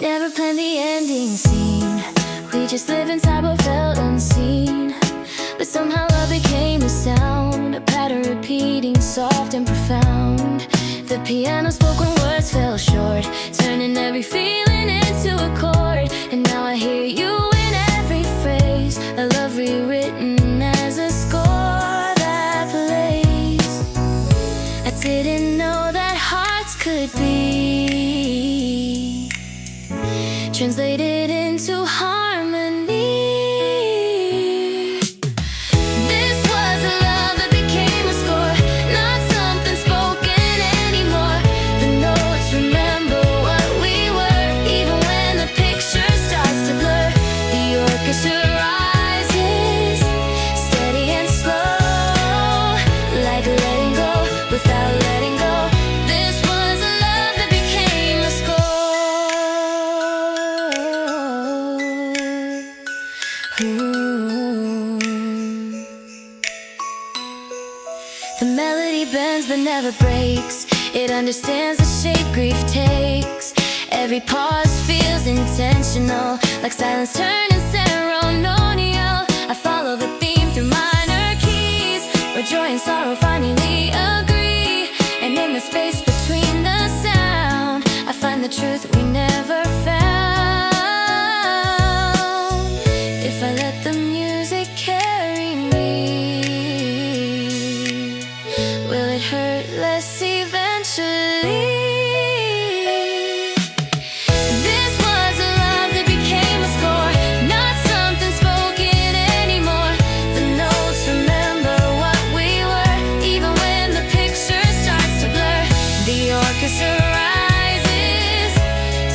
never planned the ending scene. We just live inside what felt unseen. But somehow love became a sound, a pattern repeating, soft and profound. The piano spoke when words fell short, turning every feeling into a chord. And now I hear you in every phrase, a love rewritten as a score that plays. I didn't know that hearts could be translated into harmony. This was a love that became a score, not something spoken anymore. The notes remember what we were, even when the picture starts to blur. The orchestra rises, steady and slow, like letting go without letting go. This was a love that became a score. The melody bends but never breaks. It understands the shape grief takes. Every pause feels intentional, like silence turning ceremonial. I follow the theme through minor keys, where joy and sorrow finally agree. And in the space between the sound, I find the truth we never found. If I let the music carry me, will it hurt less eventually? This was a love that became a score, not something spoken anymore. The notes remember what we were, even when the picture starts to blur. The orchestra rises,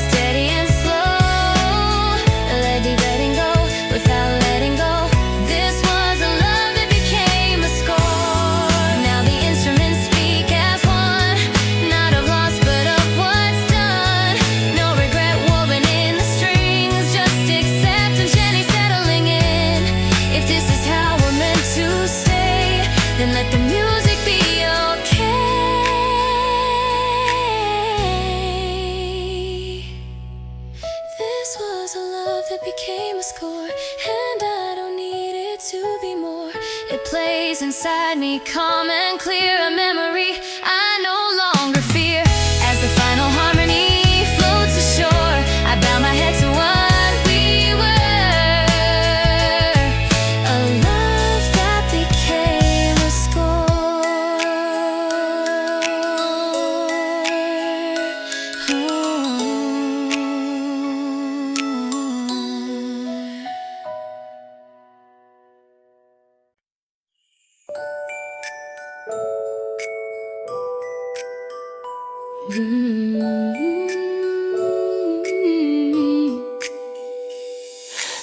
steady and slow, letting go without letting go. This was a love that became a score. Now the instruments speak as one, not of loss but of what's done. No regret woven in the strings, just acceptance gently settling in. If this is how we're meant to stay, then let the music be okay. This was a love that became a score, and I don't need it to be more. It plays inside me, calm and clear, a memory I no longer fear. As the final harmony floats ashore, I bow my head to what we were, a love that became a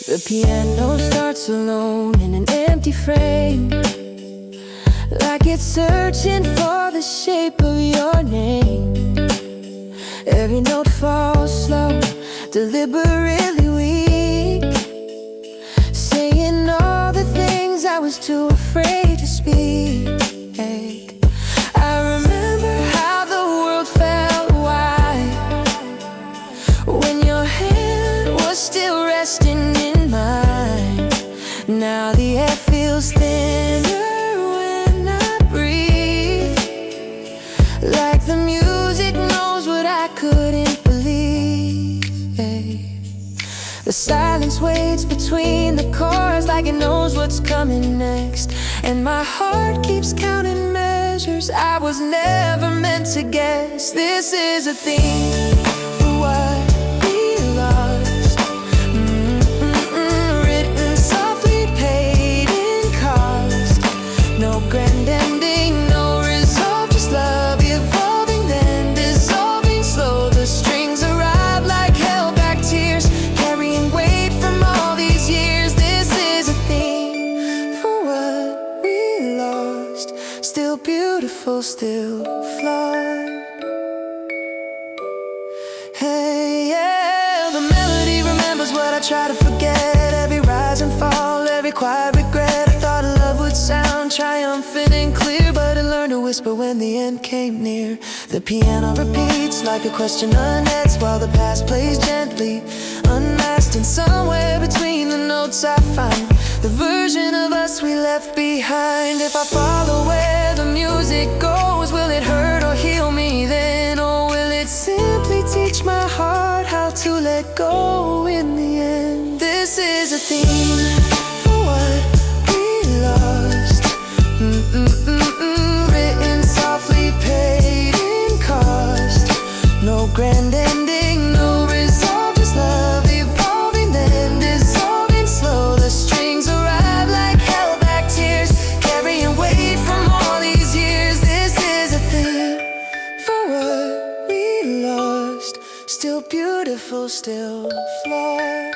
The piano starts alone in an empty frame, like it's searching for the shape of your name. Every note falls slow, deliberately weak, saying all the things I was too afraid to speak. I remember how the world felt wide when your hand was still resting in mine. Now the air feels thinner when I breathe, like the music knows what I couldn't believe. The silence waits between the chords, like it knows what's coming next. And my heart keeps counting measures I was never meant to guess. This is a theme for what we lost, written softly, paid in cost. No grand ending, no resolve, just love evolving, then dissolving slow. The strings arrive like held back tears, carrying weight from all these years. This is a theme for what we lost, still beautiful, still flawed. Hey, yeah, the melody remembers what I try to forget. Every rise and fall, every quiet regret. I thought love would sound triumphant and clear, but it learned to whisper when the end came near. The piano repeats like a question unanswered while the past plays gently, unmasked. And somewhere between the notes I find the version of us we left behind. If I follow where the music goes, will it hurt or heal me then? Or will it simply teach my heart how to let go in the end? This is a theme for what we lost. Written softly, paid in cost. No grand ending, no result, just love evolving then dissolving slow. The strings arrive like held-back tears, carrying weight from all these years. This is a thing for what we lost. Still beautiful, still flawed.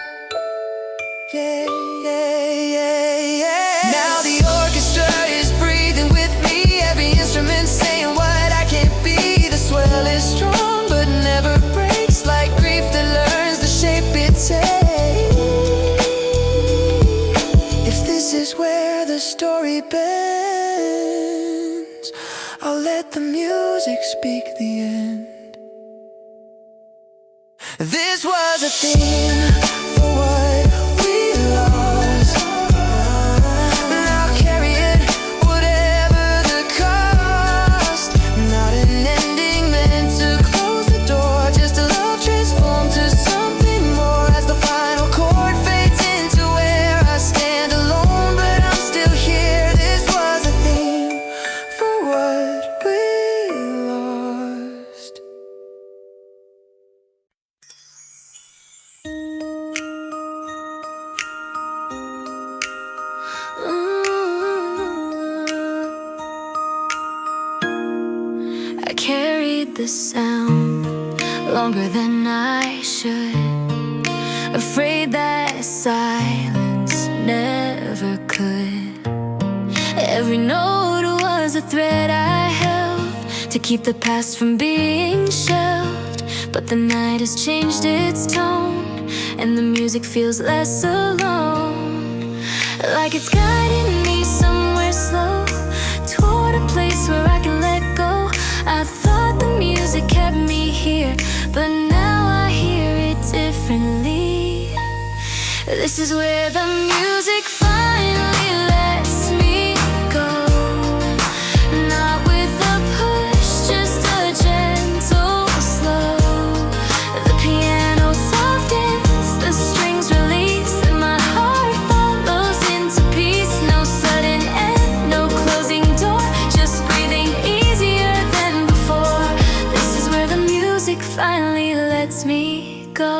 Yeah, yeah, yeah, yeah. Now the orchestra is breathing with me, every instrument saying what I can't be. The swell is strong but never breaks, like grief that learns the shape it takes. If this is where the story bends, I'll let the music speak the end. This was a theme for what we lost. I'll carry it, whatever the cost. Not an ending meant to close the door, just a love transformed to something more. As the final chord fades into where I stand alone, but I'm still here. This was a theme for what we lost. I carried the sound longer than I should, afraid that silence never could. Every note was a thread I held to keep the past from being shelved. But the night has changed its tone, and the music feels less alone, like it's guiding me somewhere slow, toward a place where I can let go. I thought the music kept me here, but now I hear it differently. This is where the music finally lets me go. Not with a push, just a gentle slow. The piano softens, the strings release, and my heart follows into peace. No sudden end, no closing door, just breathing easier than before. This is where the music finally lets me go.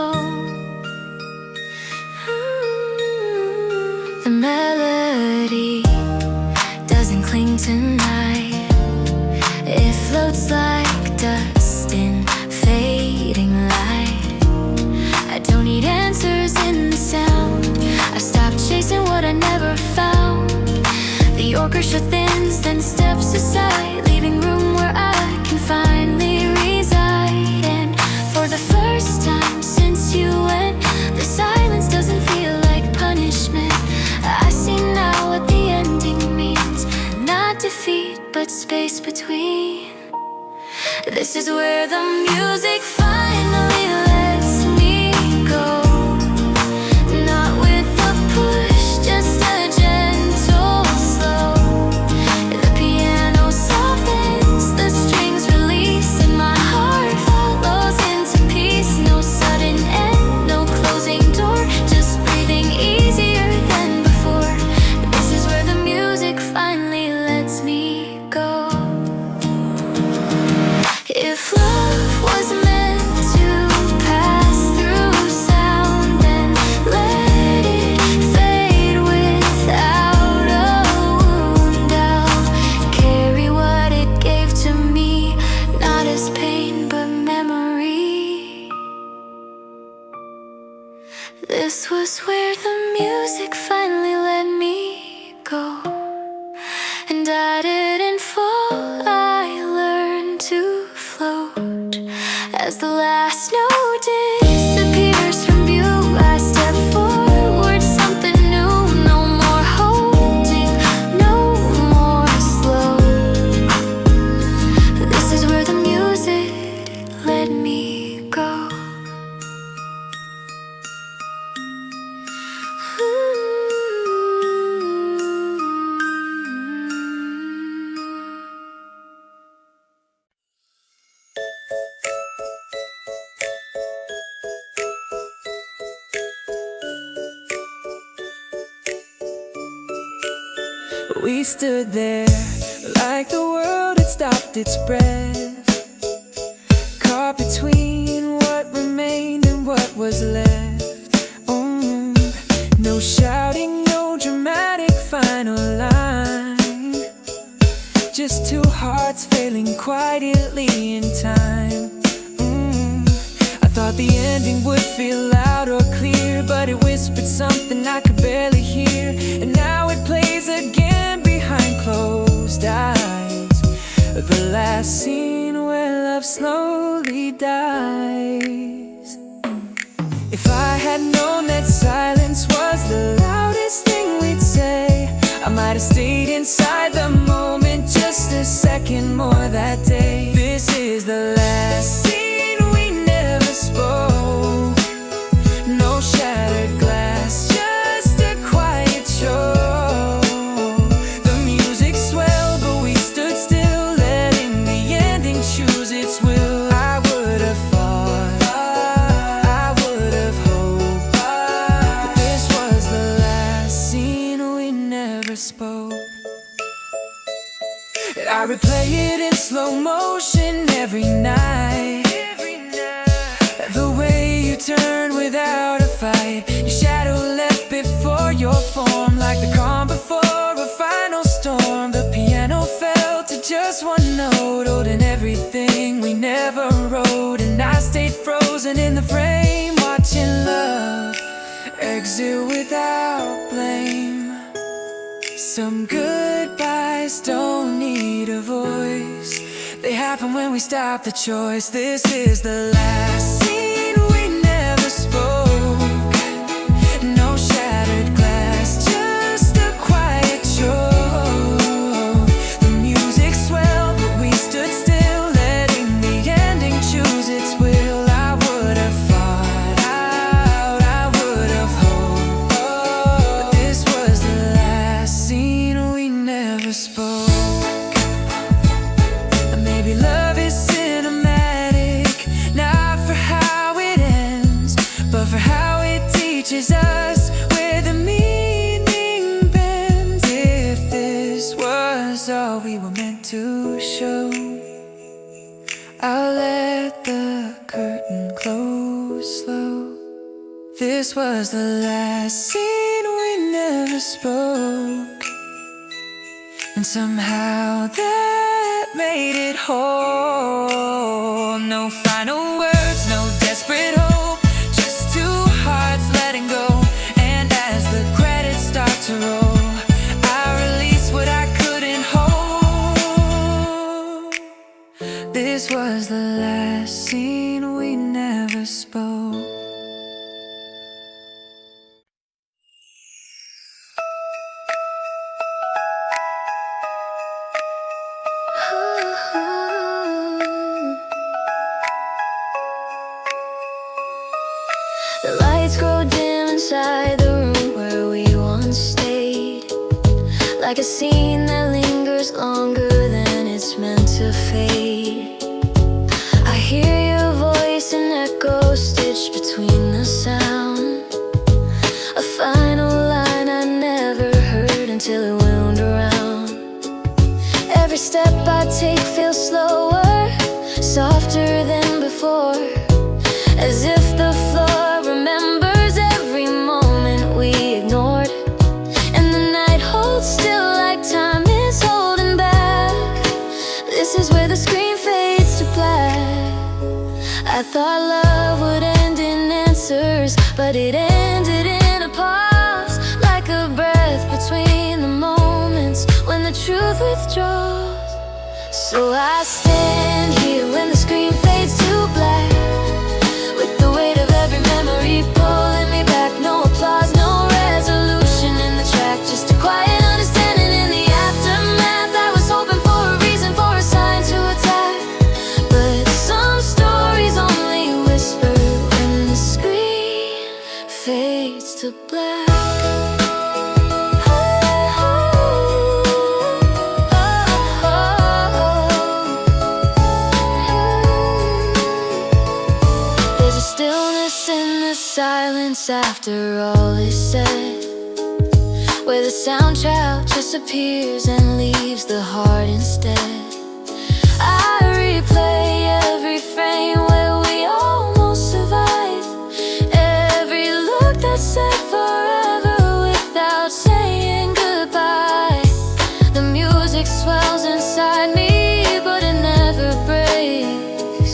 The melody doesn't cling tonight. It floats like dust in fading light. I don't need answers in the sound. I stopped chasing what I never found. The orchestra thins, then steps aside, leaving room where I can finally reside. And for the first time since you went, the silence doesn't feel like punishment. I see now what the ending means, not defeat, but space between. This is where the music finally lets me go. Not with a push, just a gentle slow. The piano softens, the strings release, and my heart follows into peace. No sudden end, no closing door, just breathing easier than before. This is where the music finally lets me go. If love was meant We stood there like the world had stopped its breath, caught between what remained and what was left. No shouting, no dramatic final line, just two hearts failing quietly in time. I thought the ending would feel loud or clear, but it whispered something I could barely hear. And now it plays again behind closed eyes, the last scene where love slowly dies. If I had known that silence was the loudest thing we'd say, I might have stayed inside the moment just a second more that day. This is the last scene we never spoke. No shattered glass, just a quiet show. The music swelled, but we stood still, letting the ending choose its will. I would have fought, I would have hoped, but this was the last scene we never spoke. I replay it in slow motion every night. The way you turn without a fight, your shadow left before your form, like the calm before a final storm. The piano fell to just one note, holding everything we never wrote. And I stayed frozen in the frame, watching love exit without blame. Some goodbyes don't need a voice, they happen when we stop the choice. This is the last scene we never spoke. No shattered glass, just a quiet show. The music swelled, but we stood still, letting the ending choose its will. I would have fought out, I would have hoped, but this was the last scene we never spoke. Maybe love is cinematic, not for how it ends, but for how it teaches us where the meaning bends. If this was all we were meant to show, I'll let the curtain close slow. This was the last scene we never spoke, and somehow that made it whole. No final words, no desperate hope, just two hearts letting go. And as the credits start to roll, I release what I couldn't hold. This was the last scene we never spoke. The lights grow dim inside the room where we once stayed, like a scene that lingers longer than it's meant to fade. I hear your voice, an echo stitched between the sound, a final line I never heard until it wound around. Every step I take feels slower, softer than before, as if the floor remembers every moment we ignored. And the night holds still like time is holding back. This is where the screen fades to black. I thought love would end in answers, but it ended in a pause, like a breath between the moments when the truth withdraws. So I stand here when the screen fades to black, with the weight of every memory pulling me back. No applause, no resolution in the track, just a quiet understanding in the aftermath. I was hoping for a reason, for a sign to attack, but some stories only whisper when the screen fades to black. Stillness in the silence after all is said, where the soundtrack just appears and leaves the heart instead. I replay every frame where we almost survive, every look that said forever without saying goodbye. The music swells inside me, but it never breaks.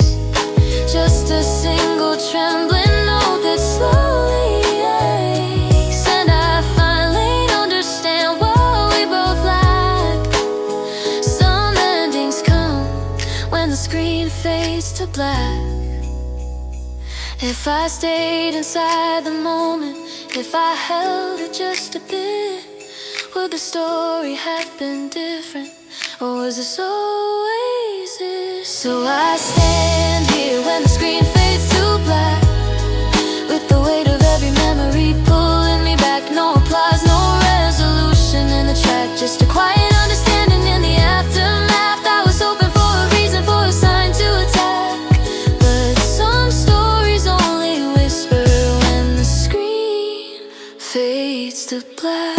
Just a single trembling note that slowly aches, and I finally understand what we both lack. Some endings come when the screen fades to black. If I stayed inside the moment, if I held it just a bit, would the story have been different, or was this always it? So I stand here when the screen fades to black, with the weight of every memory pulling me back. No applause, no resolution in the track, just a quiet understanding in the aftermath. I was hoping for a reason, for a sign to attack, but some stories only whisper when the screen fades to black.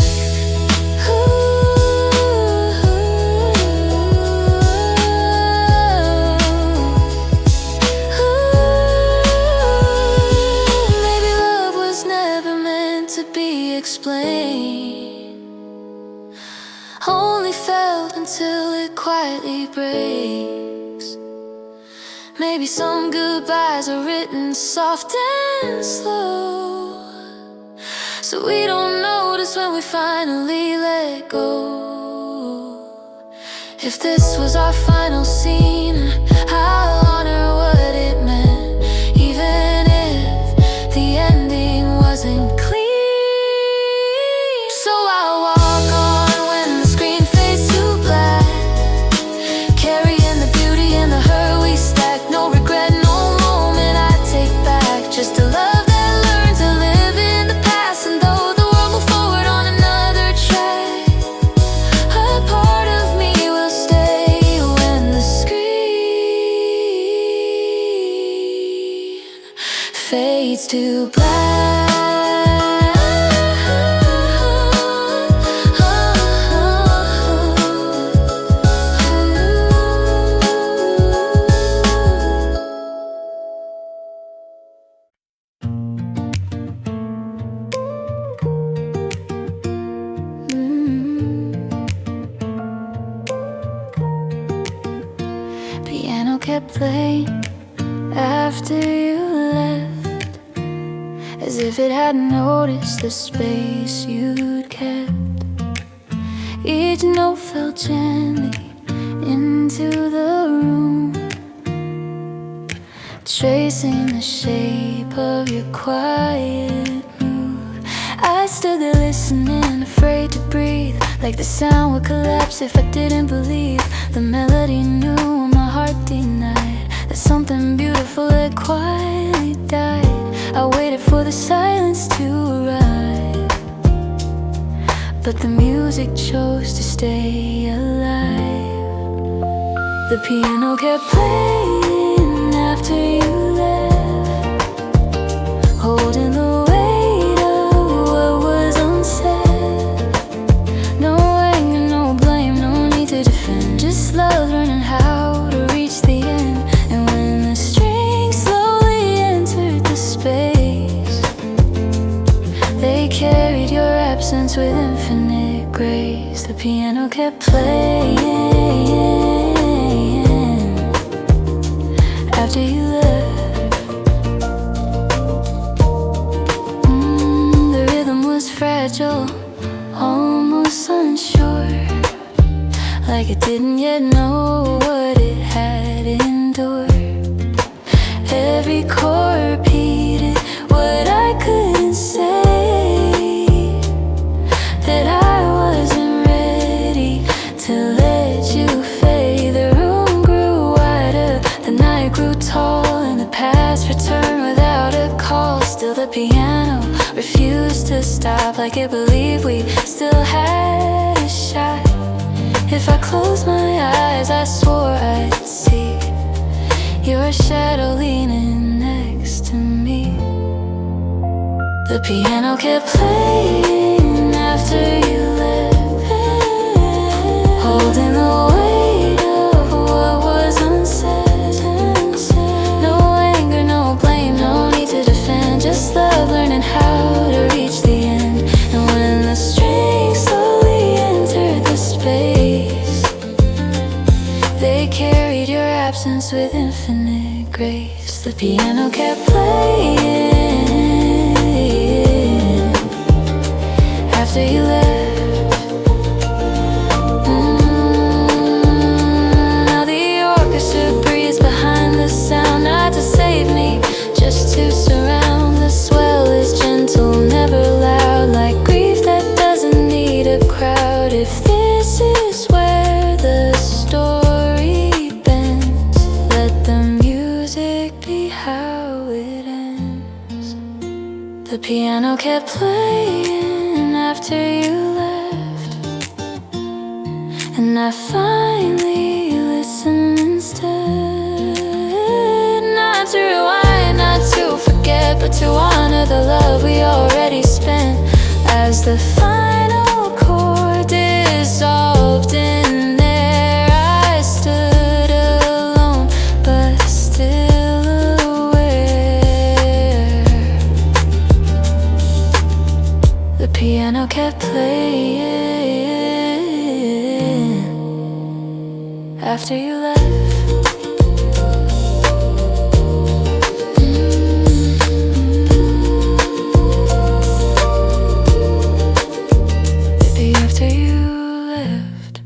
Only felt until it quietly breaks. Maybe some goodbyes are written soft and slow, so we don't notice when we finally let go. If this was our final scene, I'll honor what it meant, even if the ending wasn't clear. So I'll walk on when the screen fades to black, carrying the beauty and the hurt we stack. No regret, no moment I take back, just a love that learned to live in the past. And though the world moved forward on another track, a part of me will stay when the screen fades to black. Piano kept playing after you left, as if it hadn't noticed the space you'd kept. Each note fell gently into the room, tracing the shape of your quiet move. I stood there listening, afraid to breathe, like the sound would collapse if I didn't believe the melody knew my heart denied that something beautiful had quietly died. I waited for the silence to arrive, but the music chose to stay alive. The piano kept playing after you left, holding the weight of what was unsaid. No anger, no blame, no need to defend, just love learning how to reach the end. And when the strings slowly entered the space, they carried your absence with infinite grace. The piano kept playing after you left. The rhythm was fragile, almost unsure, like it didn't yet know what it had endured. Every chord repeated what I couldn't say, that I wasn't ready to let you fade. The room grew wider, the night grew tall, and the past returned without a call. Still the piano refused to stop, like it believed we still had a shot. If I closed my eyes, I swore I'd see your shadow leaning next to me. The piano kept playing after you dance with infinite grace. The piano kept playing after you left. Now the orchestra breathes behind the sound, not to save me, just to surround. The swell is gentle, never loud, like grief that doesn't need a crowd. If this is where the story bends, let the music be how it ends. The piano kept playing after you left, and I finally listened instead. Not to rewind, not to forget, but to honor the love we already spent. As the final chord dissolved in air, I stood alone, but still aware. The piano kept playing after you left. After you left.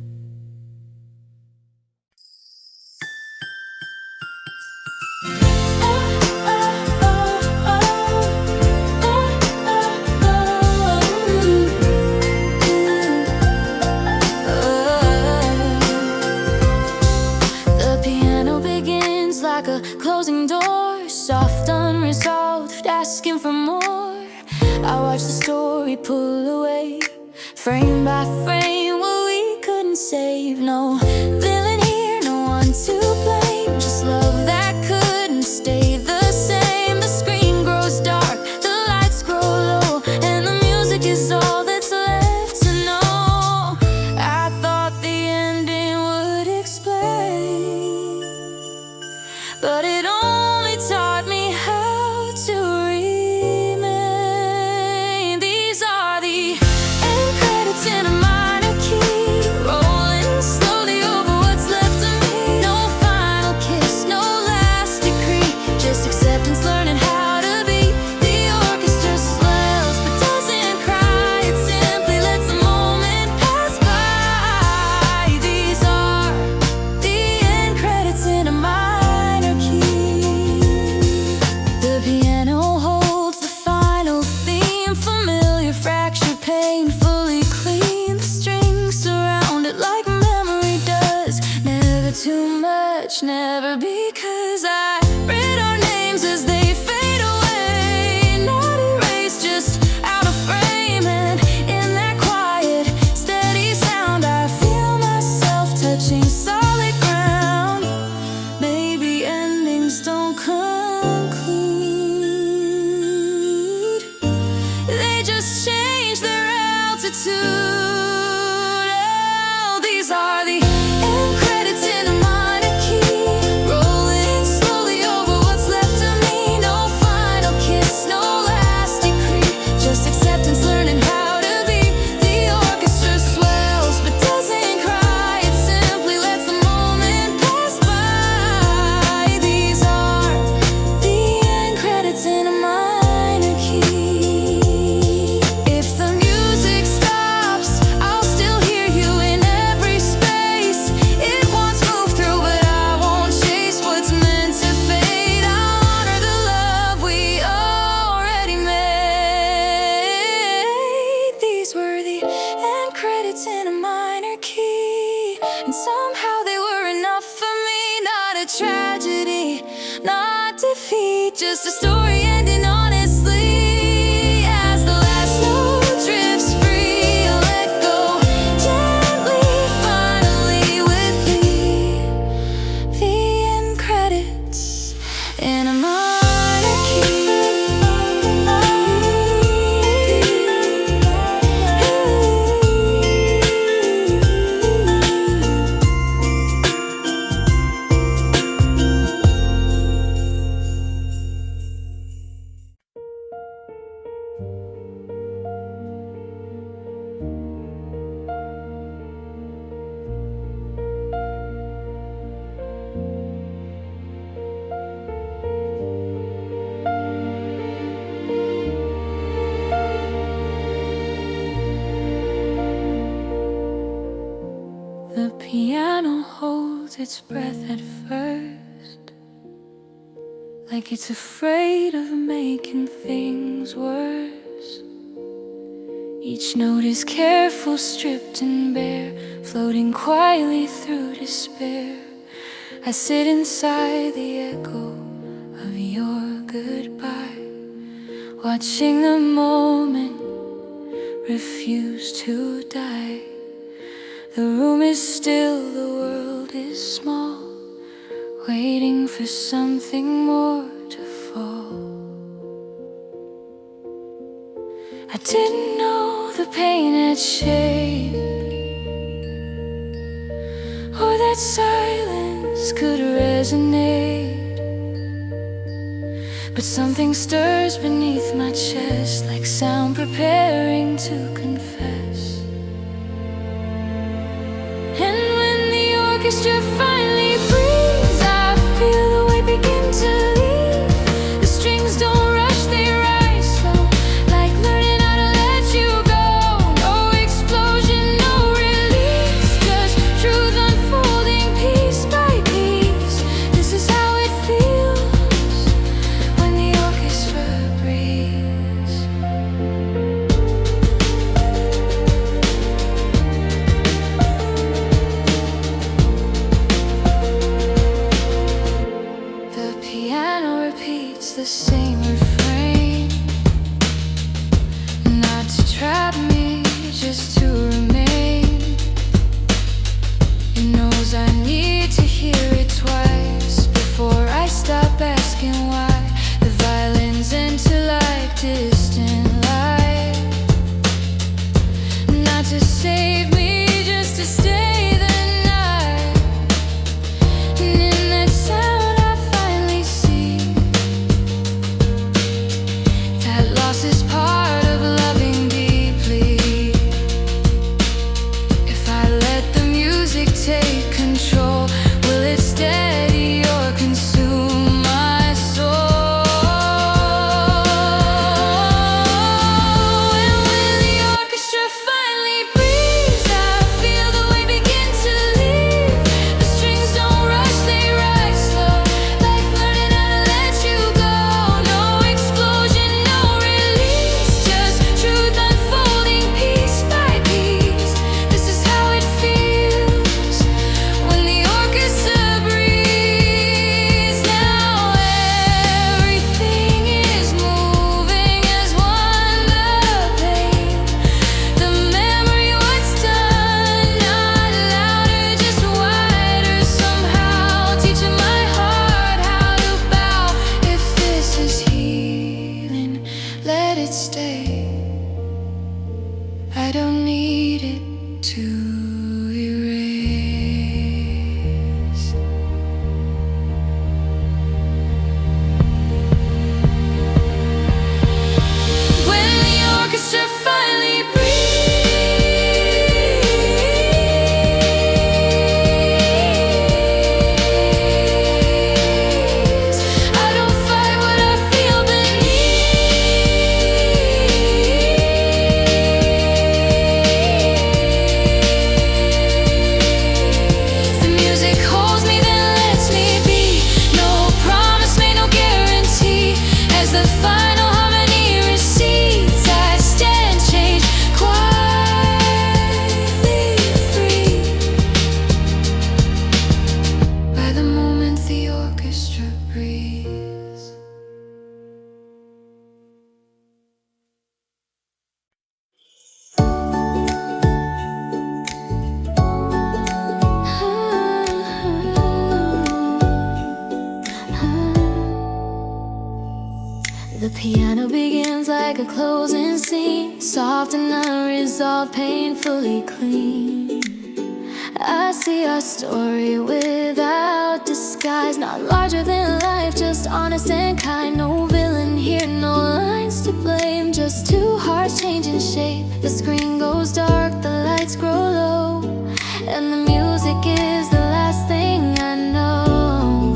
The piano begins like a closing door, soft, unresolved, asking for more. I watch the story pull away, frame by frame, what we couldn't save. No villain here, no one to blame, just love that couldn't stay the same. The screen grows dark, the lights grow low, and the music is all that's left to know. I thought the ending would explain, but it only taught me how to remain. These are the end credits in a minor key, rolling slowly over what's left of me. No final kiss, no last decree, just acceptance, learning how to be. The orchestra swells but doesn't cry, it simply lets the moment pass by. These are the end credits in a minor key. The piano holds the final theme, familiar, fractured, painfully clean. The strings surround it like memory does, never too much, never because. I read our names as they fade away, not erased, just out of frame. And in that quiet, steady sound, I feel myself touching solid ground. Maybe endings don't conclude, they just change their altitude. Oh, these are the end credits in a minor key, rolling slowly over what's left of me. No final kiss, no last decree, just acceptance, learning how to be. The orchestra swells but doesn't cry, it simply lets the moment pass by. These are the end credits in a minor key. If the music stops, I'll still hear you in every space. It once moved through, but I won't chase what's meant to fade. I'll honor the love we already made. These were the end credits in a minor key, and somehow they were enough for me. Not a tragedy, not defeat, just a story ending honestly. As the last note drifts free, I'll let go gently, finally with me. The end credits in a minor key. The piano holds its breath at first, like it's afraid of making things worse. Each note is careful, stripped and bare, floating quietly through despair. I sit inside the echo of your goodbye, watching the moment refuse to die. The room is still, the world is small, waiting for something more to fall. I didn't know the pain had shape, or that silence could resonate. But something stirs beneath my chest, like sound preparing to confess. And when the orchestra finally breathes, I feel the weight begin to leave. The strings don't rush, they rise slow, like learning how to let you go. No explosion, no release, just truth unfolding piece by piece. This is how it feels when the orchestra breathes. The piano repeats the same refrain, not to trap me, just to remain. It knows I need to hear it twice before I stop asking why. The violins enter like distant light, not to save me, just to stay the night. And in that sound I finally see that loss is part of loving deeply. If I let the music take control, will it steady or consume my soul? And when the orchestra finally breathes, I feel the weight begin to leave. The strings don't rush, they rise slow, like learning how to let you go. No explosion, no release, just truth unfolding piece by piece. This is how it feels when the orchestra breathes. Now everything is moving as one. The pain, the memory, what's done, not louder, just wider. Somehow teaching my heart how to bow. If this is healing, let it stay. I don't need it to erase. When the orchestra finally breathes, I don't fight what I feel beneath. The music holds me, then lets me be. No promise made, no guarantee. As the final harmony recedes, I stand changed, quietly free. By the moment the orchestra breathes. The piano begins like a closing scene, soft and unresolved, painfully clean. I see our story without disguise, not larger than life, just honest and kind. No villain here, no lines to blame, just two hearts changing shape. The screen goes dark, the lights grow low, and the music is the last thing I know.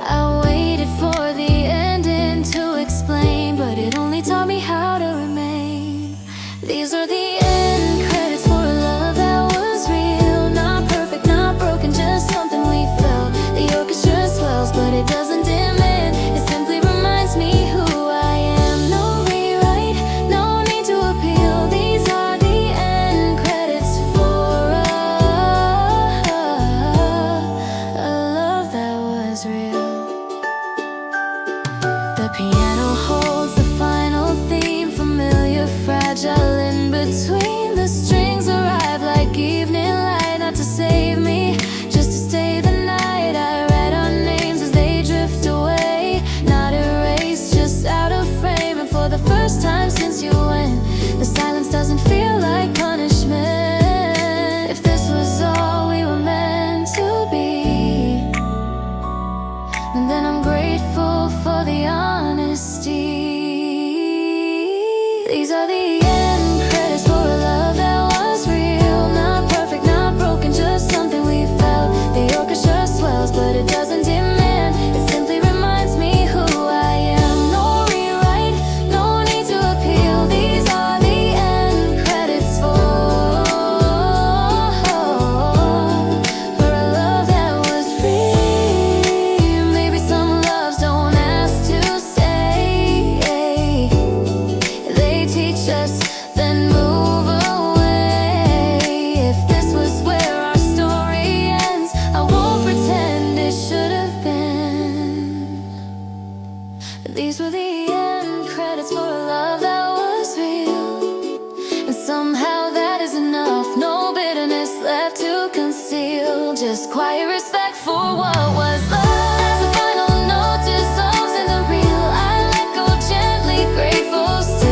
I waited for the ending to explain, but it only taught me how to remain. These are the end credits for love that was real. just quiet respect for what was love. As the final note dissolves in the real, I let go gently, grateful still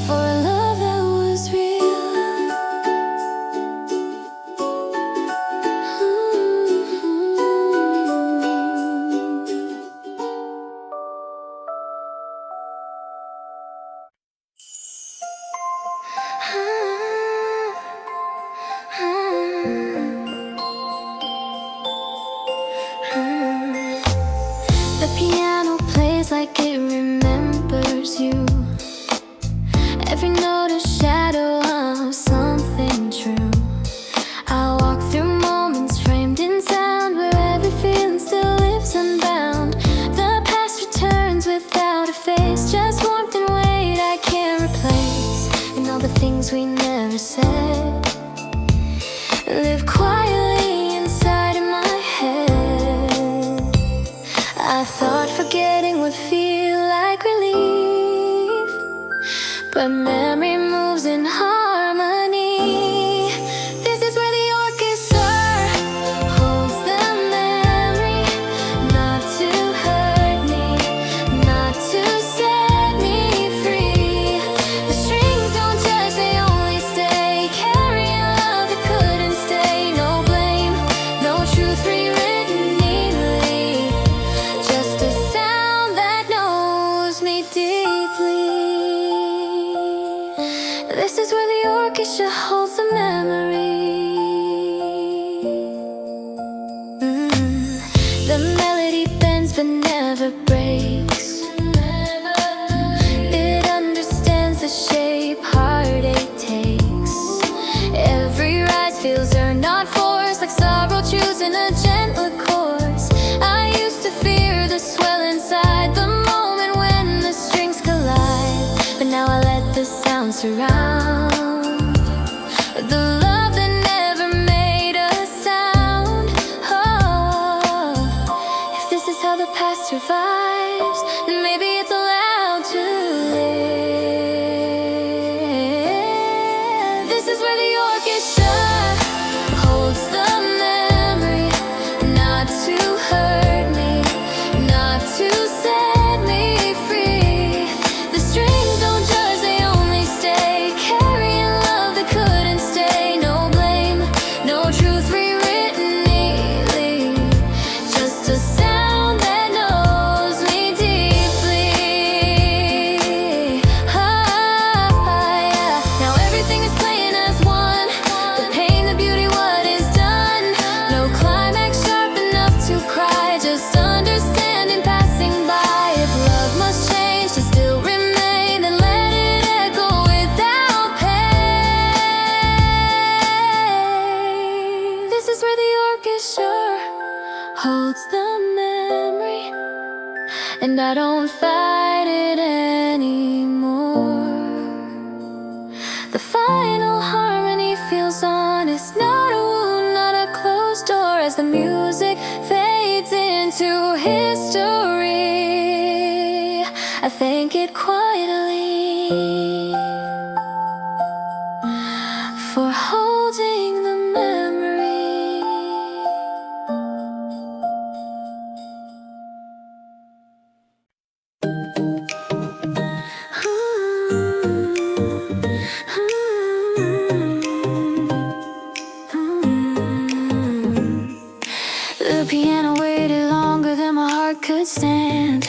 for a love that was real. The piano plays like it remembers you. Every note a shadow of something true. I walk through moments framed in sound, where every feeling still lives unbound. The past returns without a face, just warmth and weight I can't replace. And all the things we never said live quietly inside of my head. I thought forgetting would feel like relief, but memory moves in harmony. This is where the orchestra holds the memory, not to hurt me, not to set me free. The strings don't judge, they only stay, carrying love that couldn't stay. No blame, no truth rewritten neatly, just a sound that knows me deeply. This is where the orchestra holds the memory. The melody bends but never breaks. It understands the shape heartache takes. Every rise feels earned, not forced, like sorrow choosing a gentler course. I used to fear the swell inside, the moment when the strings collide, but now I let the sound surround. The love that never made a sound. Oh, if this is how the past survives, then maybe it's allowed to live. This is where the orchestra holds the memory, not to hurt me, not to set me free. The strings don't judge, they only stay, carrying love that couldn't stay. No blame, no truth rewritten neatly, just a sound that knows me deeply. Yeah. Now everything is playing as one, the pain, the beauty, what is done. No climax sharp enough to cry, just understanding passing by. If love must change to still remain, then let it echo without pain. This is where the orchestra holds the memory, and I don't fight it anymore. The final harmony feels honest, not a wound, not a closed door, as the music fades into history. I thank it quietly for holding the memory. The piano waited longer than my heart could stand,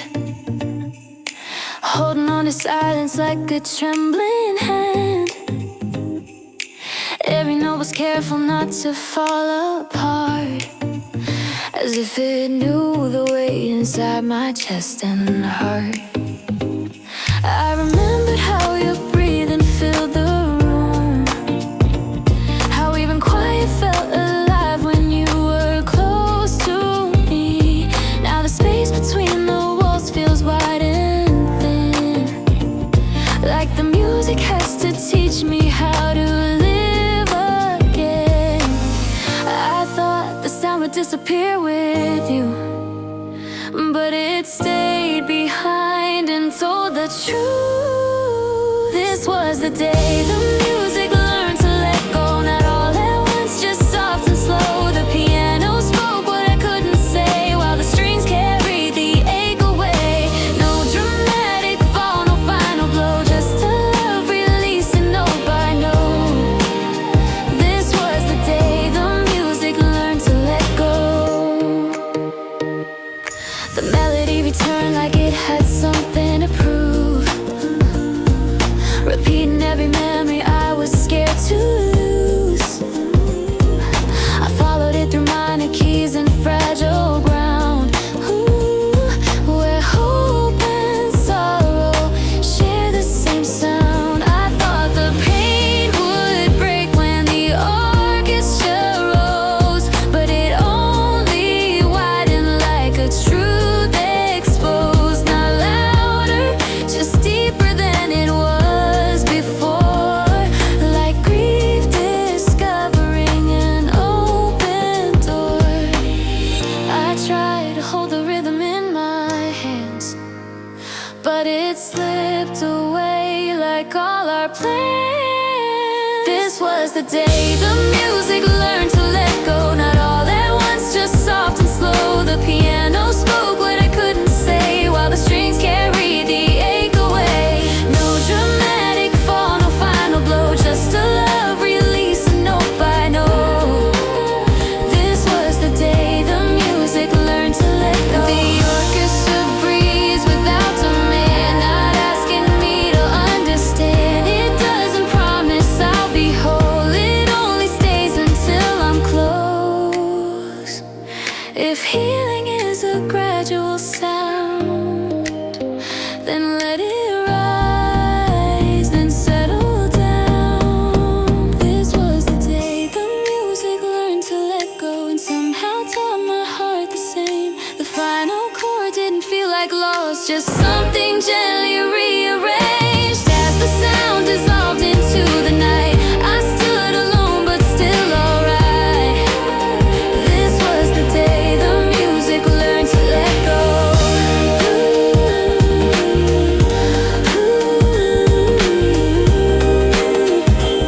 holding on to silence like a trembling hand. Every note was careful not to fall apart, as if it knew the way inside my chest and heart. I remembered how your breathing filled the room, how even quiet felt alive when you were close to me. Now the space between the walls feels wide and thin, like the music has to teach me how to live again. I thought the sound would disappear with you, but it stayed behind and told the truth. This was the day the music learned to let go, not all planned. This was the day the music learned to let go. Not all at once, just soft and slow. The piano spoke what I couldn't say, while the strings carried the ache away. No dramatic fall, no final blow, just a love release, note by note. This was the day the music learned to let go. The orchestra breathes without demand, not asking me to understand. It doesn't promise I'll be whole, it only stays until I'm close. If healing is a gradual sound, then let it rise, then settle down. This was the day the music learned to let go, and somehow taught my heart the same. The final chord didn't feel like loss, just something gently rearranged. As the sound dissolved into the night, I stood alone but still alright. This was the day the music learned to let go.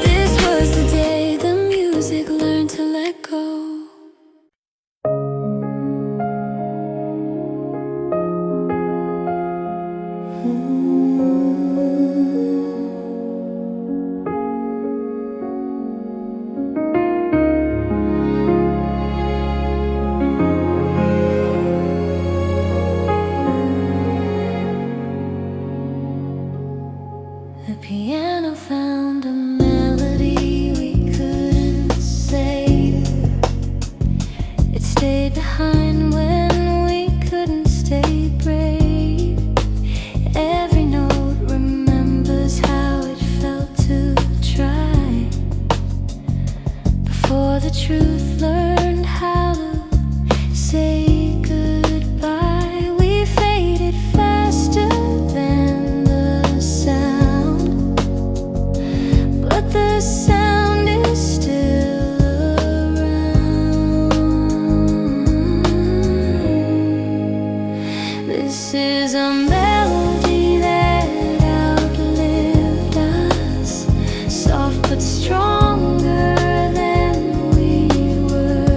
This was the day the music learned to let go. The piano found a melody we couldn't say. It stayed behind when we couldn't stay brave. Every note remembers how it felt to try. Before the truth learned how to say goodbye, we faded faster than the sound. But the sound is still around. This is a melody that outlived us, soft but stronger than we were.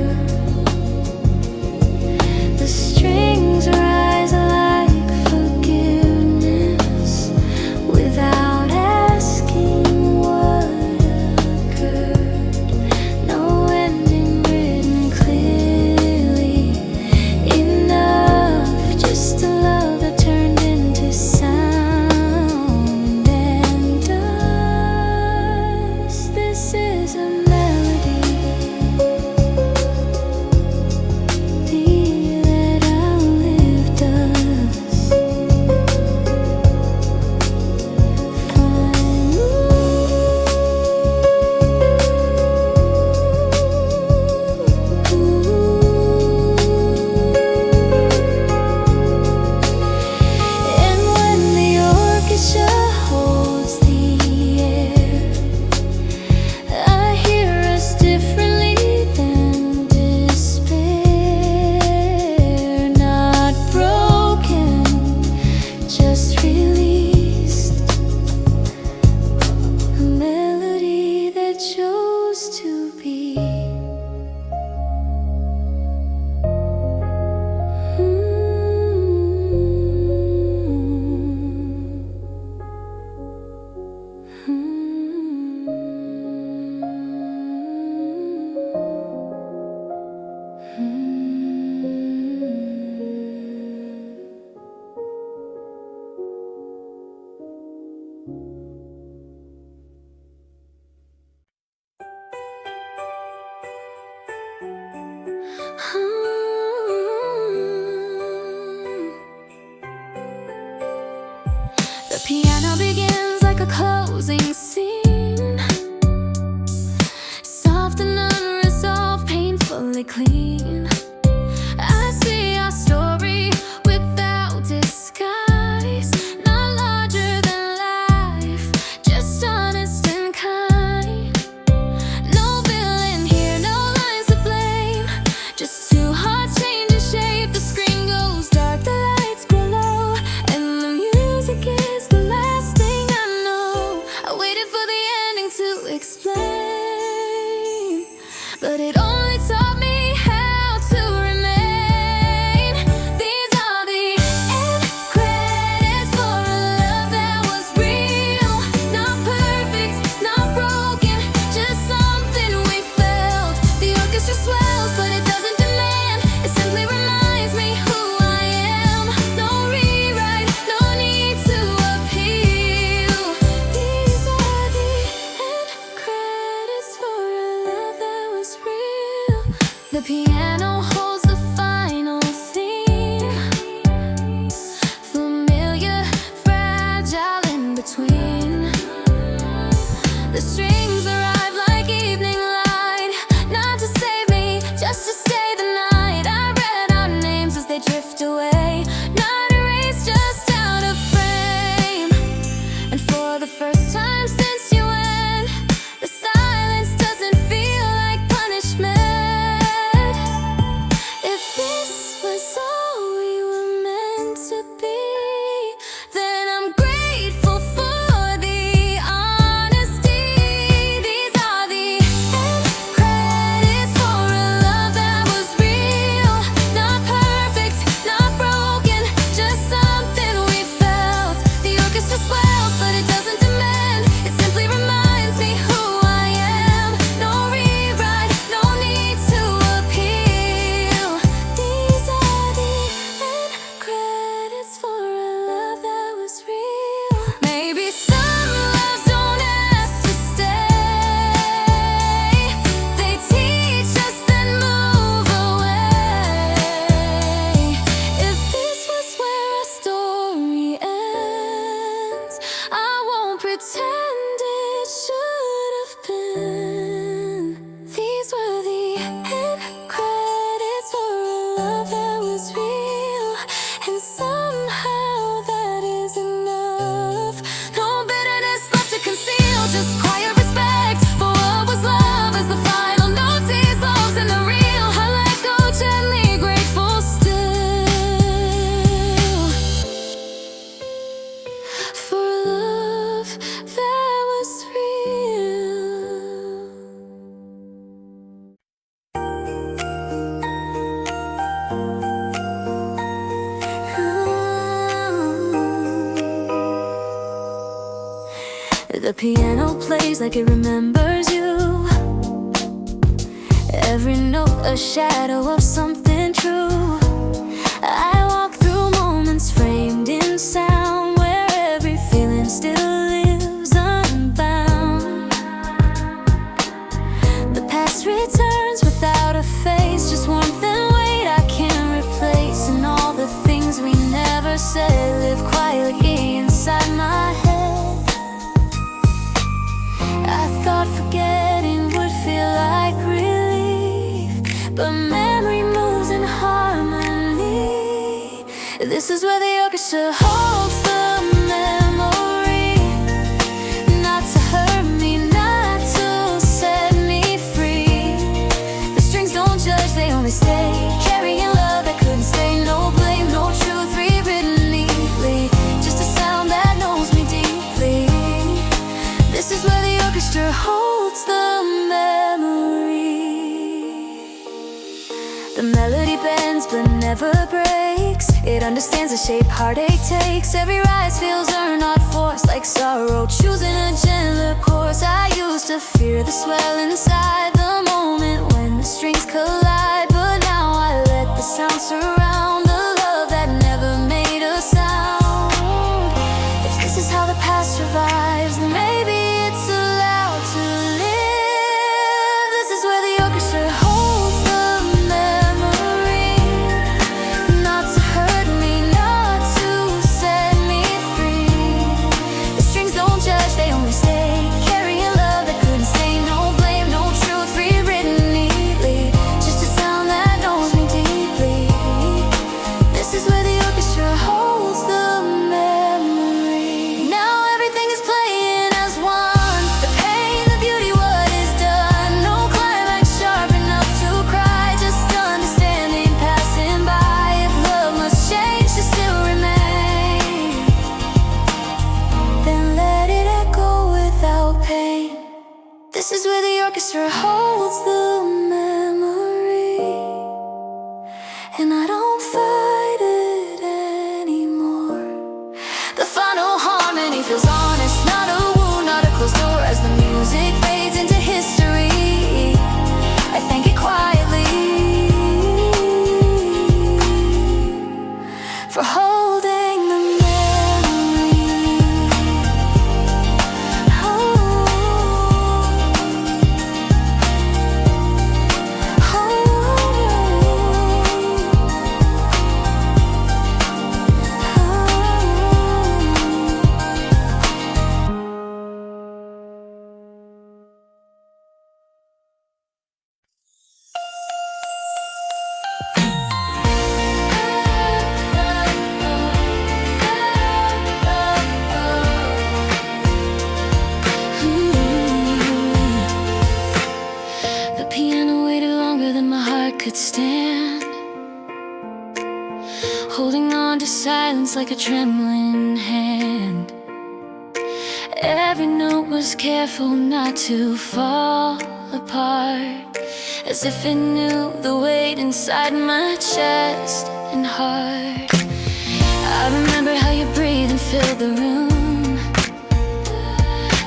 explain, but it only taught me how to remain. These are the end credits for a love that was real. Not perfect, not broken, just something we felt. The orchestra swells, but it doesn't demand. It simply reminds me who I am. No rewrite, no need to appeal. These are the end credits for a love that was real. The piano holds the final theme. Familiar, fragile in between. The strings arrive like evening light, not to save me, just to stay the night. I read our names as they drift away, not erased, just out of frame. And for the first time since you went, the silence doesn't feel like punishment. If this was all we were meant to be, then I'm grateful for the honesty. These are the end credits for a love that was real. Not perfect, not broken, just something we felt. The orchestra swells, but it doesn't demand. It simply reminds me who I am. No rewrite, no need to appeal. These are the end credits for a love that was real. Maybe some loves don't ask to stay. They teach us then move away. If this was where our story ends, I won't pretend it should have been. These were the end credits for a love that was real, and somehow that is enough. No bitterness left to conceal, just quiet respect for what was love as the final note dissolves in the real. I let go gently, grateful still for a love that was real. The piano plays like it remembers you. Every note a shadow of something true. I walk through moments framed in sound, where every feeling still lives unbound. The past returns without a face, just warmth and weight I can't replace. And all the things we never said live quietly inside my head. I thought forgetting would feel like relief, but memory moves in harmony. This is where the orchestra holds the memory. Not to hurt me, not to set me free. The strings don't judge, they only stay, carrying love that couldn't stay. No blame, no truth rewritten neatly, just a sound that knows me deeply. This is where the orchestra holds the memory. The melody bends but never breaks. It understands the shape heartache takes. Every rise feels earned, not forced, like sorrow choosing a gentler course. I used to fear the swell inside the moment when the strings collide, but now I let the sound surround the love that never made a sound. If this is how the past survives, then maybe it's allowed to live. This is where the orchestra holds the memory. Not to hurt me, not to set me free. The strings don't judge, they only stay, carrying love that couldn't stay. No blame, no truth orchestra holds the memory, and I don't fight it anymore. The final harmony feels honest, not a wound, not a closed door. As the music fades into history, I thank it quietly for holding the memory. The piano waited longer than my heart could stand, holding on to silence like a trembling hand. Every note was careful not to fall apart, as if it knew the weight inside my chest and heart. I remember how you breathed and filled the room,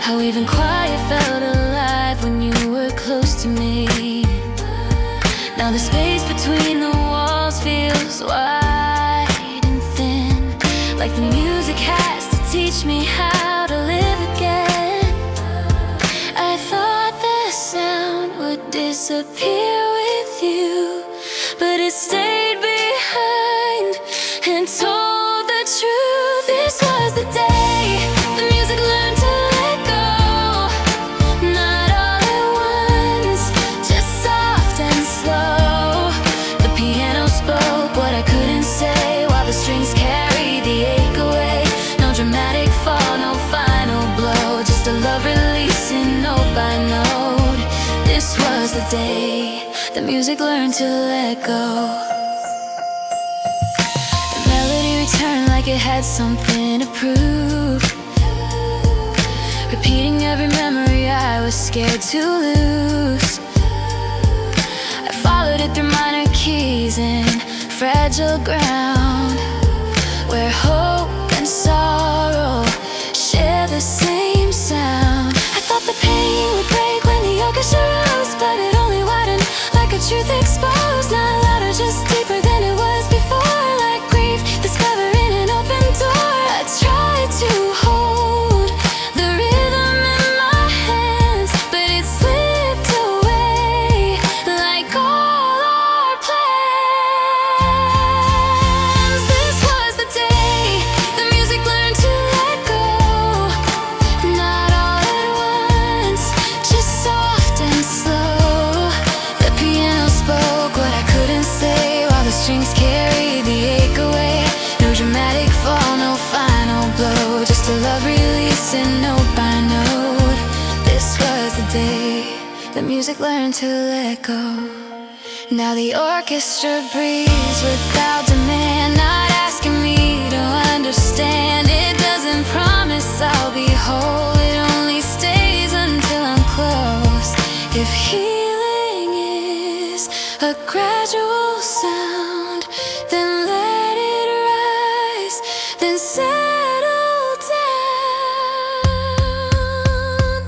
how even quiet felt alive when you were close to me. Now the space between the walls feels wide and thin, like the music has to teach me how to live again. I thought the sound would disappear with you, but it stayed behind and told the truth. This was the day the music learned to let go, not all at once, just soft and slow. The piano spoke what I couldn't say, while the strings carried the ache away. No dramatic fall, no final blow, just a love releasing note by note. This was the day the music learned to let go. The melody returned like it had something to prove, repeating every memory I was scared to lose. I followed it through minor keys and fragile ground, where hope and sorrow share the same sound. I thought the pain would break when the orchestra rose, but it only widened like a truth exposed. Not louder, just deeper than it was before, like grief discovering an open door. I tried to hold the rhythm in my hands, but it slipped away like all our plans. This was the day the music learned to let go, not all at once, just soft and slow. The piano spoke what I couldn't say, while the strings carried the ache away. No dramatic fall, no final blow, just a love releasing note by note. This was the day the music learned to let go. Now the orchestra breathes without demand, not asking me to understand. It doesn't promise I'll be whole, it only stays until I'm close. If healing is a gradual sound, then let it rise, then settle down.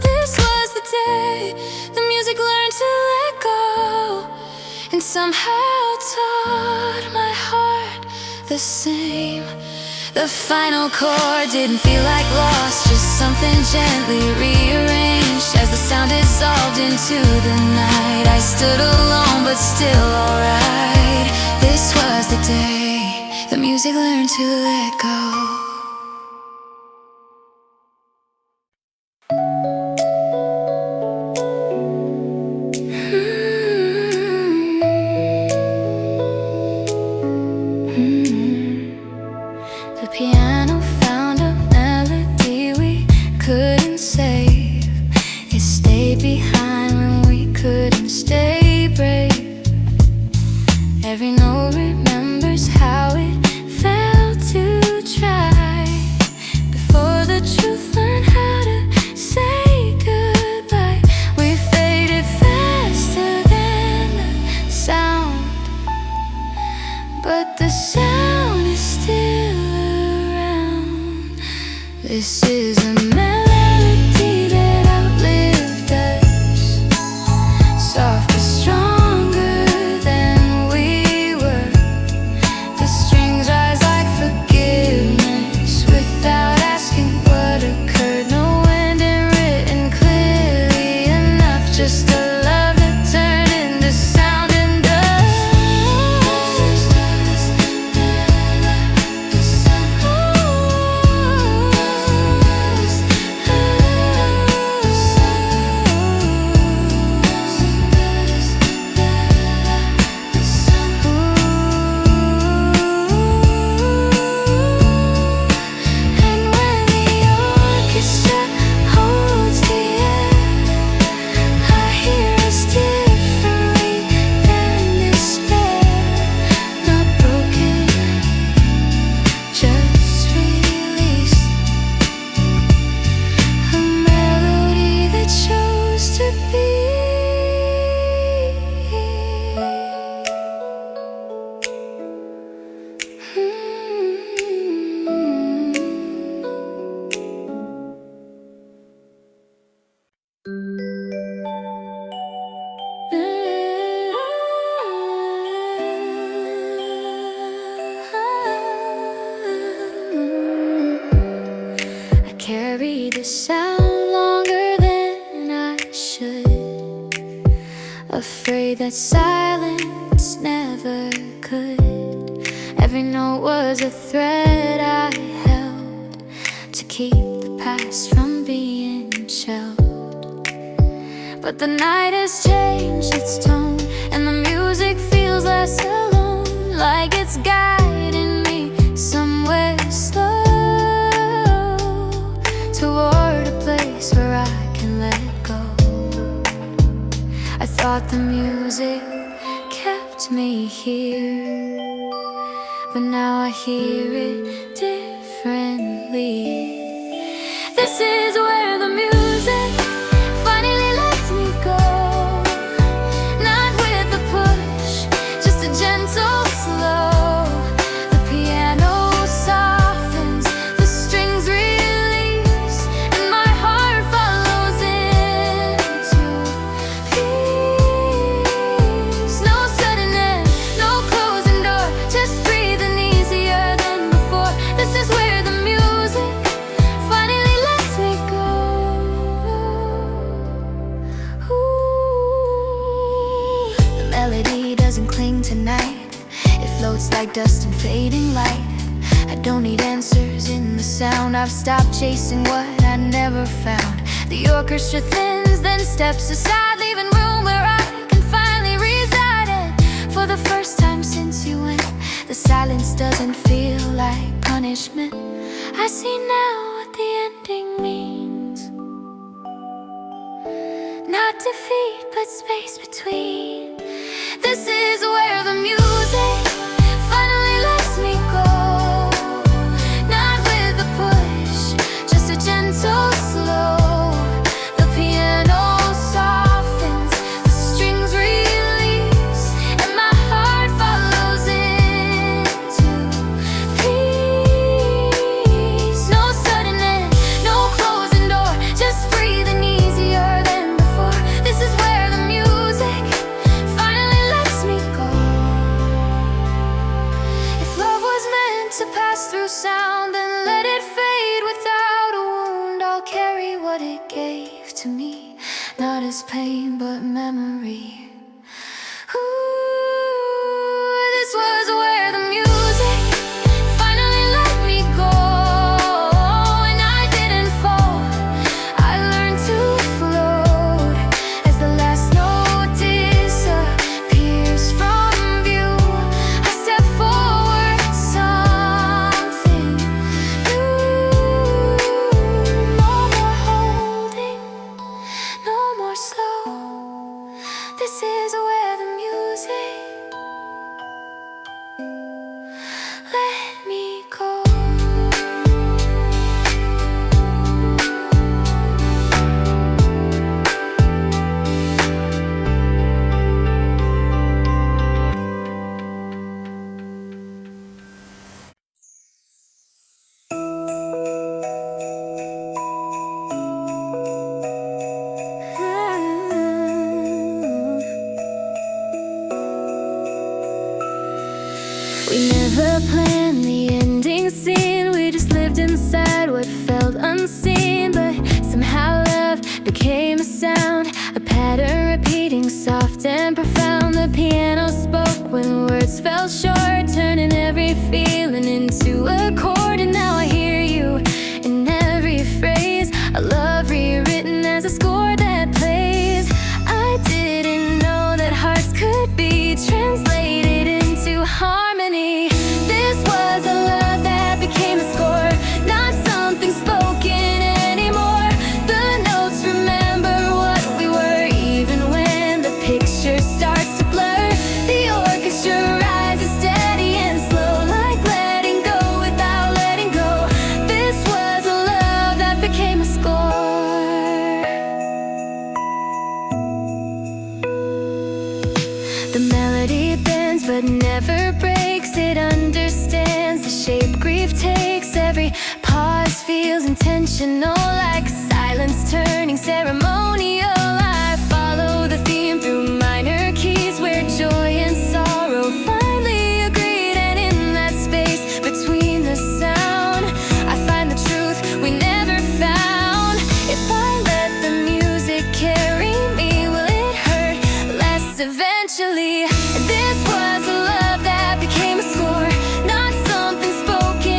This was the day the music learned to let go, and somehow taught my heart the same. The final chord didn't feel like loss, just something gently rearranged. As the sound dissolved into the night, I stood alone but still alright. This was the day the music learned to let go. The piano found a melody we couldn't save. It stayed behind when we couldn't stay brave. Every note remembers how it felt to try, before the truth learned how to say goodbye. We faded fast afraid that silence never could. Every note was a thread I held to keep the past from being shelled. But the night has changed its tone, and the music feels less alone, like it's guiding me somewhere slow toward a place where I can let go. I thought the music kept me here, but now I hear it differently. This is where the music finally lets me go. Not with a push, just a gentle slow. The piano softens, the strings release, and my heart follows into peace. No sudden end, no closing door, just breathing easier than before. This is where the music finally lets me go. Ooh. The melody doesn't cling tonight, it floats like dust and fading light. I don't need answers in the sound, I've stopped chasing what I never found. The orchestra thins, then steps aside, leaving room where I can finally reside. And for the first time since you went, the silence doesn't feel like punishment. I see now what the ending means. Not defeat, but space between. This is where the music finally lets me go. Not with a push, just a gentle slow. The piano softens, the strings release, and my heart follows into peace. No sudden end, no closing door, just breathing easier than before. This is where the music finally lets me go. If love was meant to pass through sound, then let it fade without a wound. I'll carry what it gave to me, not as pain but memory. Ooh, this was where the music finally let me go, and I didn't fall. I learned to float as the last note disappears from view. I step forward, something new. No more holding, no more slow. This is where the music let me go. We never planned the ending scene, we just lived inside what felt unseen. But somehow love became a sound, a pattern repeating, soft and profound. The piano spoke when words fell short, turning every feeling into a chord. And now I hear you in every phrase, a love rewritten as a score that plays. I didn't know that hearts could be translated into harmony. This was a love that became a score, not something spoken anymore. The notes remember what we were, even when the picture starts to blur. The orchestra rises steady and slow, like letting go without letting go. This was a love that became a score. The melody bends but never breaks, it understands the shape grief takes. Every pause feels intentional, like silence turning ceremonial. I follow the theme through minor keys, where joy and sorrow finally agreed. And in that space between the sound, I find the truth we never found. If I let the music carry me, will it hurt less rise eventually. This was a love that became a score, not something spoken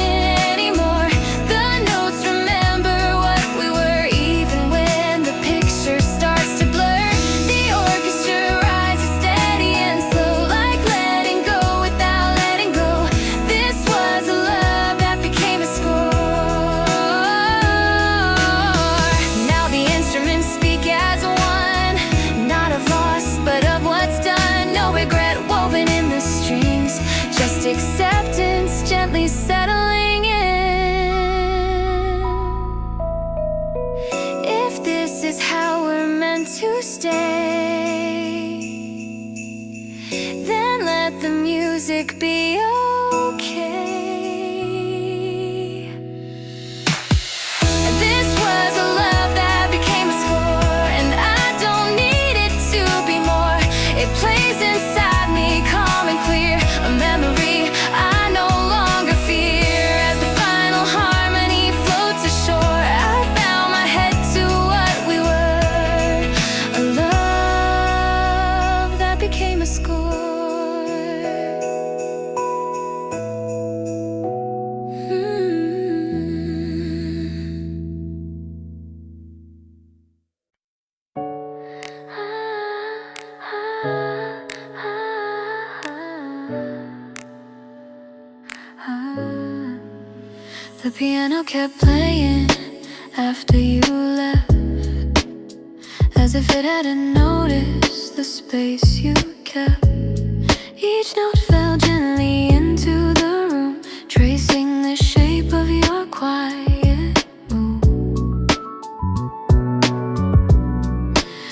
anymore. The notes remember what we were, even when the picture starts to blur. The orchestra rises steady and slow, like letting go without letting go. This was a love that became a score. Now the instruments speak as one, not of loss, but of what's done. No regret woven in the strings, just acceptance gently settling in. If this is how we're meant to stay, then let the music be okay. This was a love that became a score, and I don't need it to be more. It plays inside me, calm and clear, a memory I no longer fear. As the final harmony floats ashore, I bow my head to what we were, a love that became a score. The piano kept playing after you left, as if it hadn't noticed the space you kept. Each note fell gently into the room, tracing the shape of your quiet move.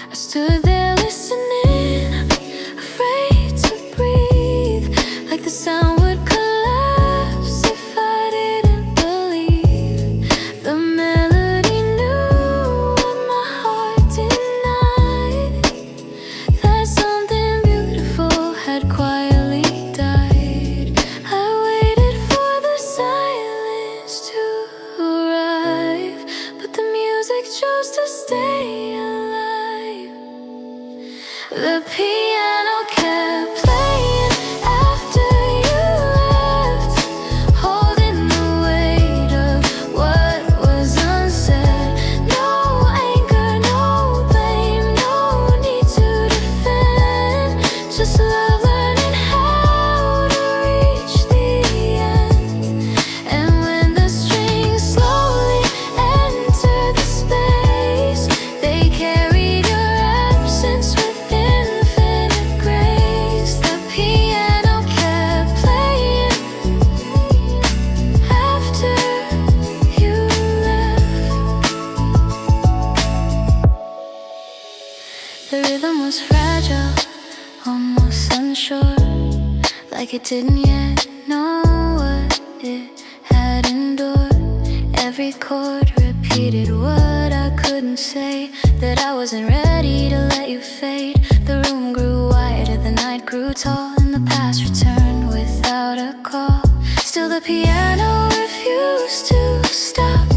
I stood there listening, afraid to breathe, like the sound would collapse if I didn't believe. The melody knew what my heart denied, that something beautiful had quietly died. I waited for the silence to arrive, but the music chose to stay alive. The piano kept playing after you left, holding the weight of what was unsaid. No anger, no blame, no need to defend, just love learning how to reach the end. And when the strings slowly entered the space, they carried your absence with infinite grace. The piano kept playing after you left. The rhythm was fragile, almost unsure, like it didn't yet know what it had endured. Every chord repeated what I couldn't say, that I wasn't ready to let you fade. The room grew wider, the night grew tall, and the past returned without a call. Still the piano refused to stop,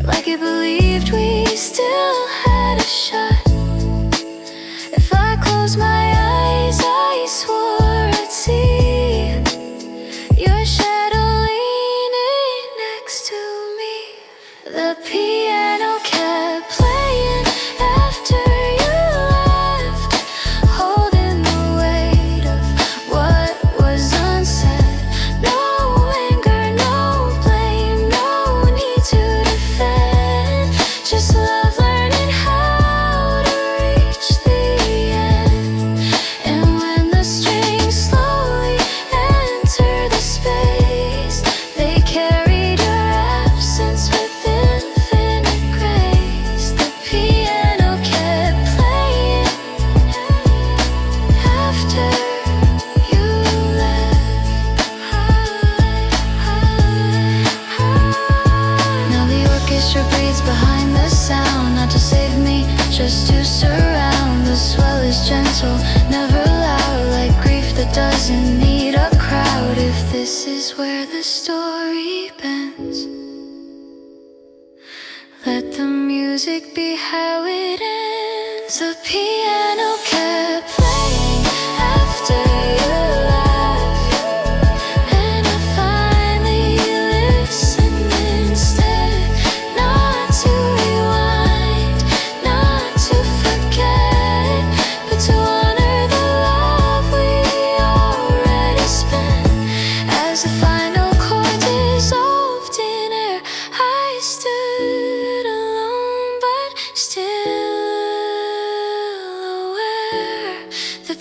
like it believed we still had a shot. If I closed my eyes, I swore I'd see your shadow leaning next to me. The piano kept playing after you left, holding the weight of what was unsaid. No anger, no blame, no need to defend, just love learning how to reach the end. And when the strings slowly entered the space, they carried your absence with infinite grace. The piano kept playing after you left. Now the orchestra breathes behind the sound, not to save me, just to surround. The swell is gentle, never loud, like grief that doesn't need a crowd. If this is where the story bends, let the music be how it ends. The piano kept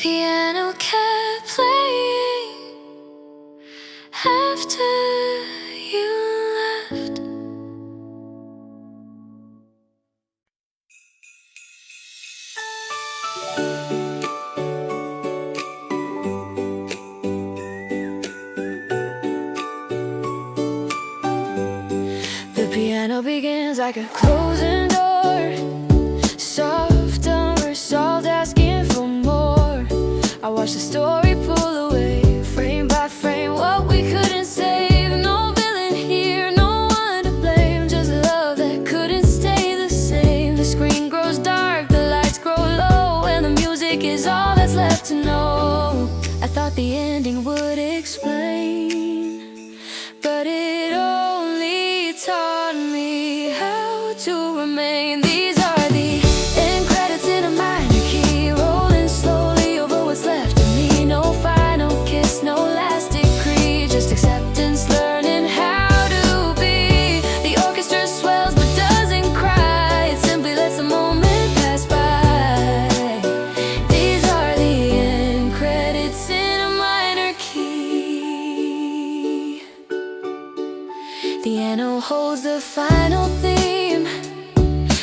piano kept playing after you left. The piano begins like a closing door, soft unresolved, asking for more. I watch the story pull away, frame by frame, what we couldn't save. No villain here, no one to blame, just love that couldn't stay the same. The screen grows dark, the lights grow low, and the music is all that's left to know. I thought the ending would explain, but it only taught me how to remain. These are the end credits in a minor key, rolling slowly over what's left of me. No final kiss, no last decree, just acceptance, learning how to be. The orchestra swells but doesn't cry, it simply lets the moment pass by. These are the end credits in a minor key. The piano holds the final theme,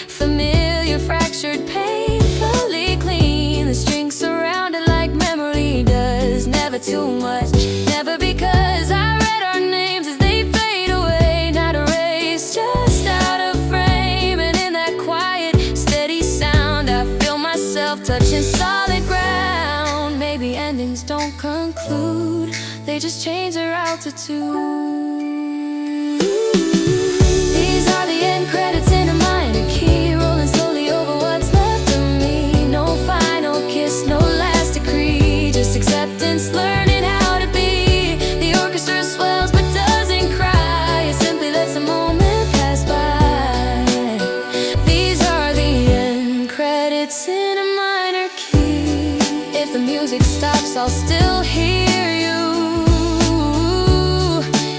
familiar, fractured, painfully clean. The strings surround it like memory does, never too much, never because I read our names as they fade away, not erased, just out of frame. And in that quiet, steady sound, I feel myself touching solid ground. Maybe endings don't conclude, they just change their altitude. These are the end credits in a minor key, rolling slowly over what's left of me. No final kiss, no last decree, just acceptance, learning how to be. The orchestra swells but doesn't cry, it simply lets the moment pass by. These are the end credits in a minor key. If the music stops, I'll still hear you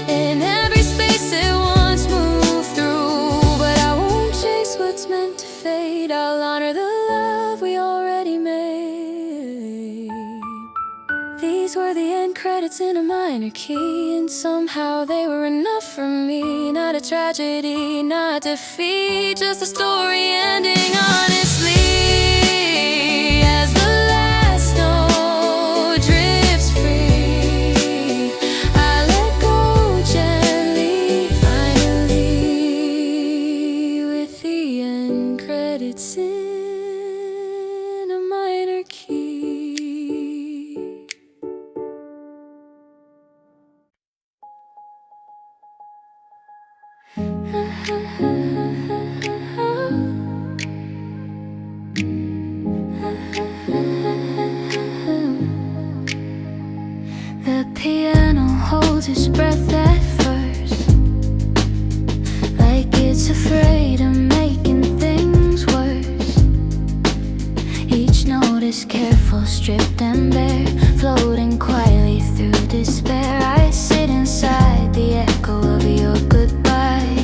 in every space it once moved through. But I won't chase what's meant to fade, I'll honor the love we already made. These were the end credits in a minor key, and somehow they were enough for me. Not a tragedy, not defeat, just a story ending honestly. As the last note drifts free, I let go gently, finally, with the end credits in a minor key. The piano holds its breath at first, like it's afraid of making things worse. Each note is careful, stripped and bare, floating quietly through despair. I sit inside the echo of your goodbye,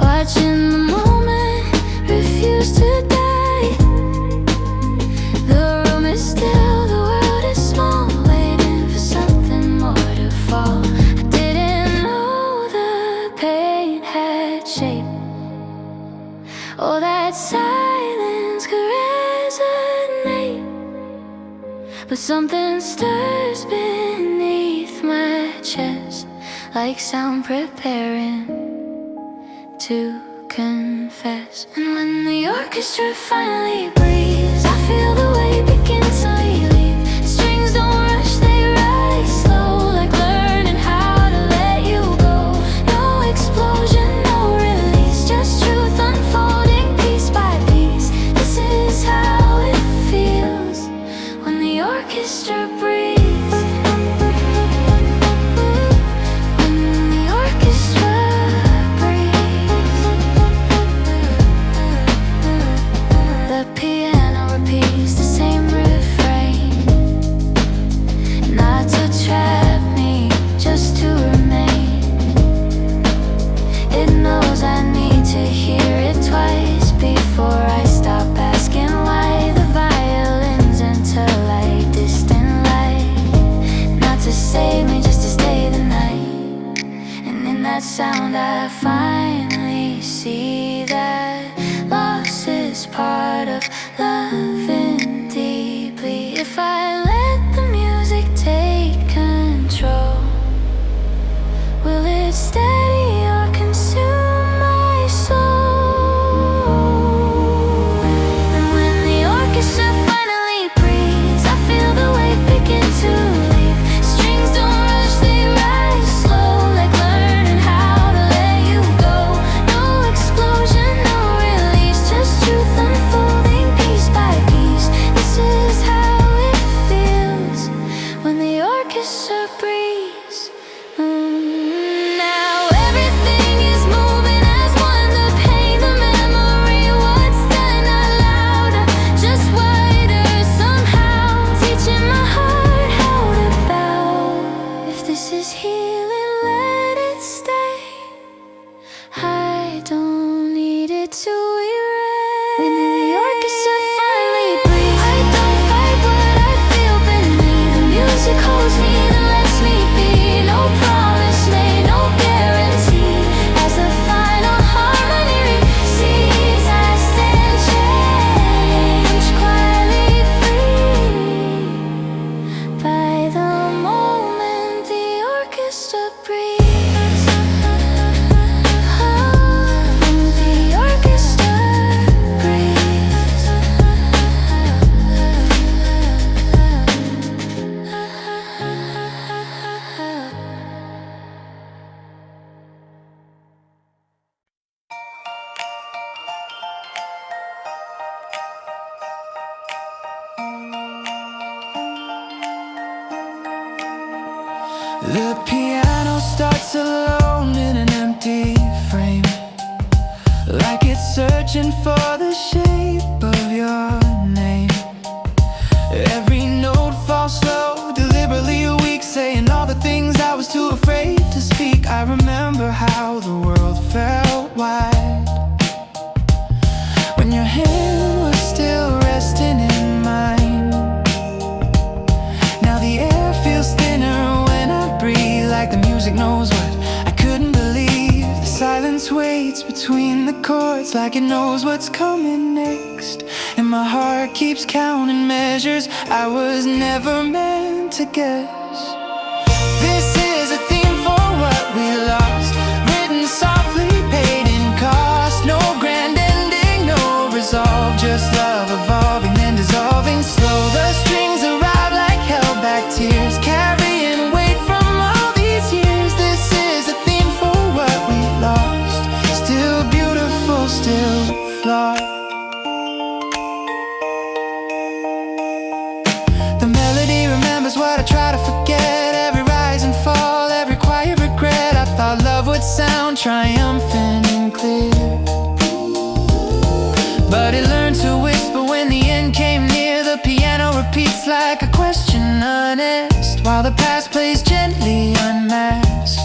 watching the moment refuse to die. The room is still, the world is small, waiting for something more to fall. I didn't know the pain had shape, or that silence could resonate. But something stirs beneath my chest, like sound preparing to confess. And when the orchestra finally breathes, I feel the weight begin to relieve. The strings don't rush, they rise slow, like learning how to let you go. No explosion, no release, just truth unfolding piece by piece. This is how it feels when the orchestra breathes. The piano repeats the same refrain, not to trap me, just to remain. It knows I need to hear it twice before I stop asking why. The violins enter sound, I finally see that loss is part of loving deeply. If I let the music take control, will it steady or consume my soul? And when the orchestra finally breathes, I feel the weight begin to leave. Strings don't rush, they rise slow, like learning how to let you go. No explosion, no release, just truth unfolding piece by piece. This is how it feels when the orchestra breathes. Now everything is moving as one. The pain, the memory, what's done out louder, just wider somehow, teaching my heart how to bow. If this is healing, let it stay. I don't need it to erase. When the orchestra finally breathes, I don't fight what I feel beneath. The music holds me and lets me be. No promise made, no guarantee. As the final harmony recedes, I stand changed, quietly free. By the moment the orchestra breathes, the orchestra breathes. The piano starts alone in an empty frame, like it's searching for the shape of your name. Every note falls slow, deliberately weak, saying all the things I was too afraid to speak. I remember how the world felt wide when your hand was still resting in mine. Now the air feels thinner when I breathe, like the music knows what I couldn't believe. The silence waits between the chords, like it knows what's coming next. And my heart keeps counting measures I was never meant to guess. This is a theme for what we lost, written softly, paid in cost. No grand ending, no resolve, just love evolving and dissolving slow. The strings arrive like held back tears, carrying weight from all these years. This is a theme for what we lost, still beautiful, still flawed. The melody remembers what I try to forget, every rise and fall, every quiet regret. I thought love would sound triumphant and clear, but it learned to whisper when the end came near. The piano repeats like a question unasked, while the past plays gently unmasked.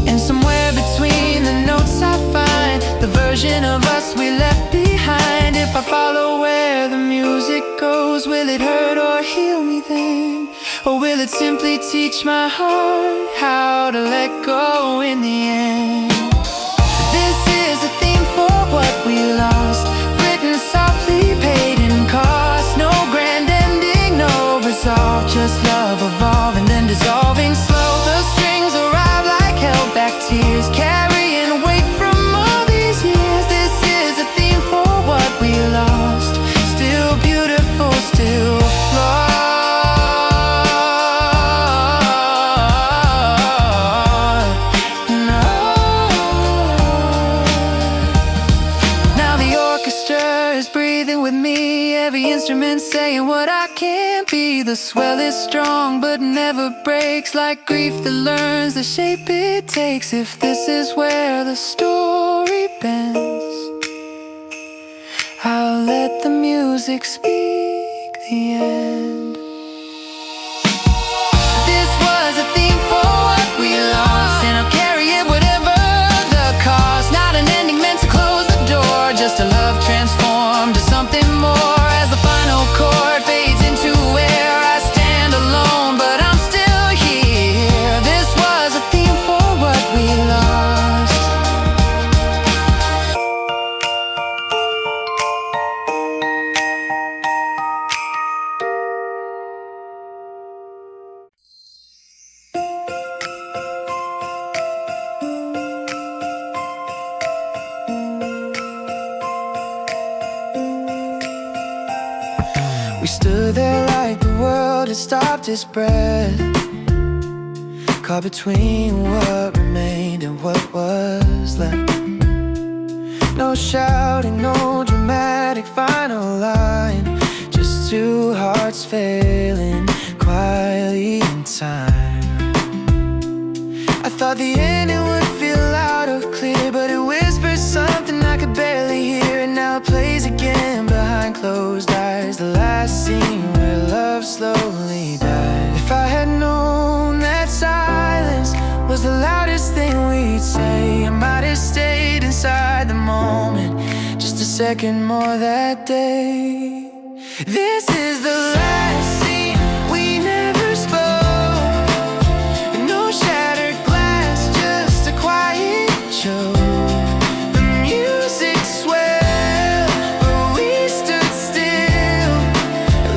And somewhere between the notes I find the version of us we left behind. If I follow where the music goes, will it hurt or heal me then? Or will it simply teach my heart how to let go in the end? This is a theme for what we lost, written softly, paid in cost. No grand ending, no resolve, just love evolving then dissolving slow. The strings arrive like held back tears, carrying weight from all these years. This is a theme for what we lost, still beautiful, still flawed. No. Now the orchestra is breathing with me, every instrument saying what I can't be. The swell is strong but never breaks, like grief that learns the shape it takes. If this is where the story bends, I'll let the music speak the end. This was a theme for what we lost, and I'll carry it whatever the cost. Not an ending meant to close the door, just a love transformed to something more. As the final chord fades into air, I stand alone, but I'm still here. This was a theme for what We stood there like the world had stopped its breath, caught between what remained and what was left. No shouting, no dramatic final line, just two hearts failing quietly in time. I thought the ending would feel loud or clear, but it whispered something I could barely hear. And now it plays again behind closed eyes, the last scene where love slowly died. If I had known that silence was the loudest thing we'd say, I might have stayed inside the moment just a second more that day. This is the last scene we never spoke. No shattered glass, just a quiet choke. The music swelled, but we stood still,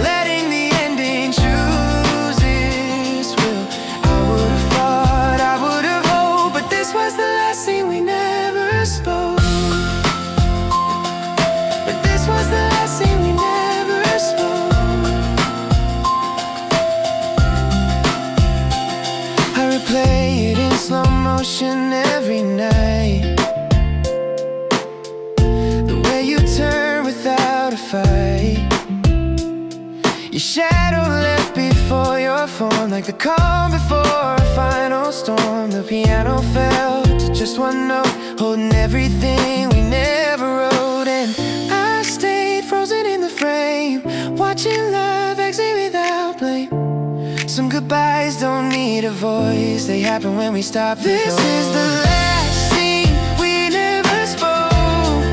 letting the ending choose its will. I would've thought, I would've hoped, but this was the last scene we never spoke. But this was the last scene we never spoke. I replay it in slow motion every night, the way you turn without a fight, your shadow left before your form, like the calm before a final storm. The piano fell to just one note, holding everything we never wrote. And I stayed frozen in the frame, watching love exit without blame. Some goodbyes don't need a voice, they happen when we stop. This is the last scene we never spoke.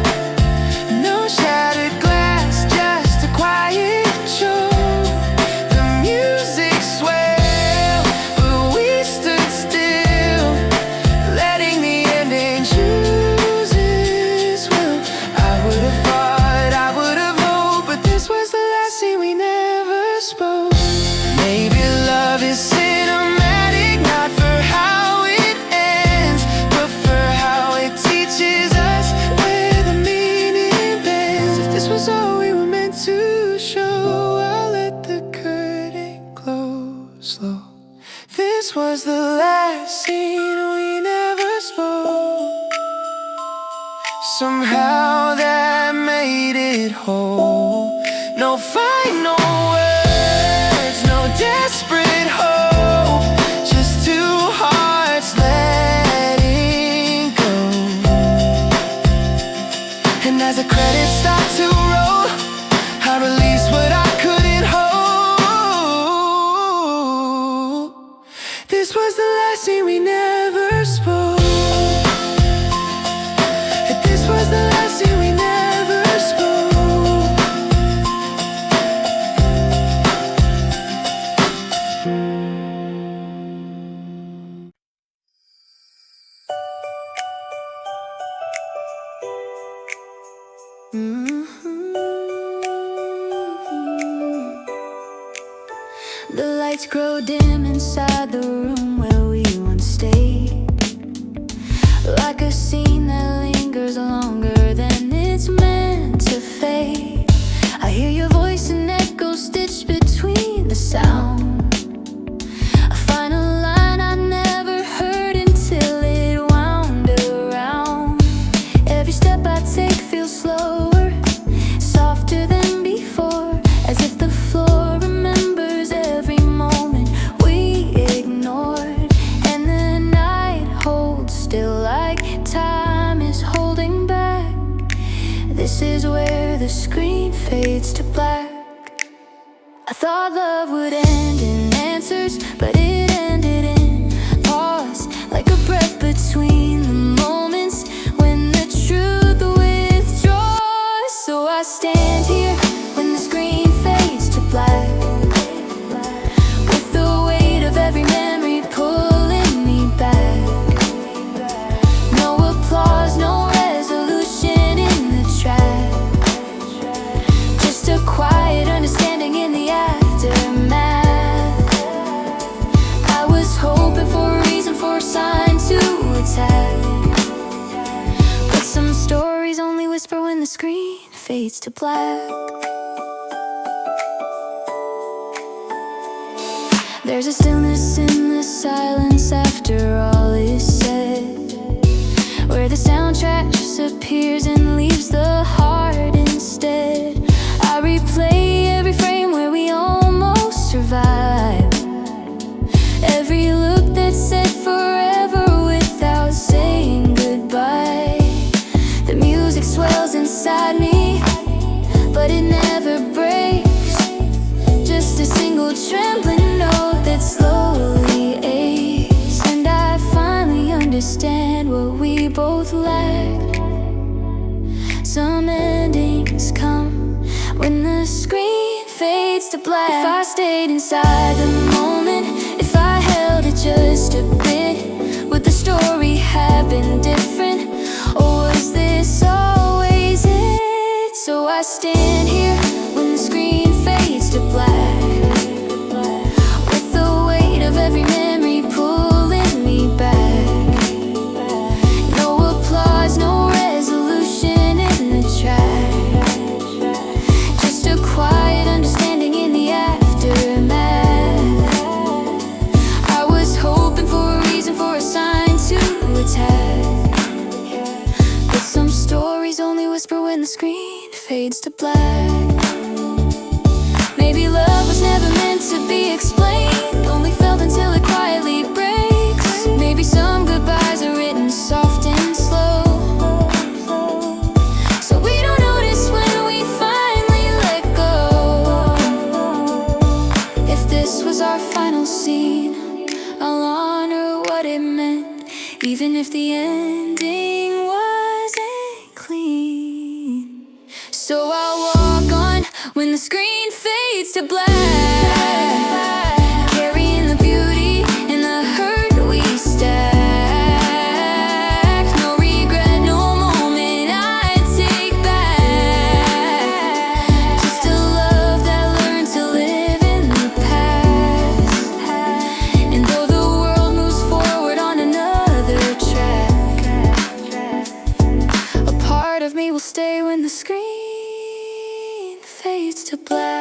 No shattered glass, just a quiet choke. The music swelled, but we stood still, letting the ending choose its will. I would've thought, I would've hoped, but this was the last scene we never spoke. Maybe love is cinematic, not for how it ends, but for how it teaches us where the meaning bends. If this was all we were meant to show, I'll let the curtain close slow. This was the last scene we never spoke. Somehow that made it whole. No final words, no desperate hope, just two hearts letting go. And as the credits start to roll, I release what I couldn't hold. This was the last scene we never spoke. This was the last scene we never spoke. The lights grow dim inside the room where we once stayed, like a scene that lingers longer than it's meant to fade. I hear your voice in echoes stitched between the sound, a final line I never heard until it wound around. Every step I take feels slower, softer than before, as if the floor remembers every moment we ignored. And the night holds still, like time is holding back. This is where the screen fades to black. I thought love would end in answers, but it ended in pause, like a breath between the moments when the truth withdraws. So I stand here when the screen fades to black, with the weight of every memory pulling me back. No applause, no resolution in the track, just a quiet understanding in the aftermath. I was hoping for a reason, for a sign to attack, but some stories only whisper when the screen fades to black. There's a stillness in the silence after all is said, where the soundtrack disappears and leaves the heart instead. I replay every frame where we almost survive, every look that said forever without saying goodbye. The music swells inside me, but it never breaks, just a single trembling note that slowly aches. And I finally understand what we both lack. Some endings come when the screen fades to black. If I stayed inside the moment, if I held it just a bit, would the story have been different? Or was this always it? So I stand here when the screen fades to black, with the weight of every memory pulling me back. No applause, no resolution in the track, just a quiet understanding in the aftermath. I was hoping for a reason, for a sign to attack, but some stories only whisper when the screen fades to black. Maybe love was never meant to be explained, only felt until it quietly breaks. Maybe some goodbyes are written soft and slow, so we don't notice when we finally let go. If this was our final scene, I'll honor what it meant, even if the ending wasn't clean. So I'll walk on when the screen fades to black, carrying the beauty and the hurt we stack. No regret, no moment I take back, just a love that learned to live in the past. And though the world moves forward on another track, a part of me will stay when the screen fades to black.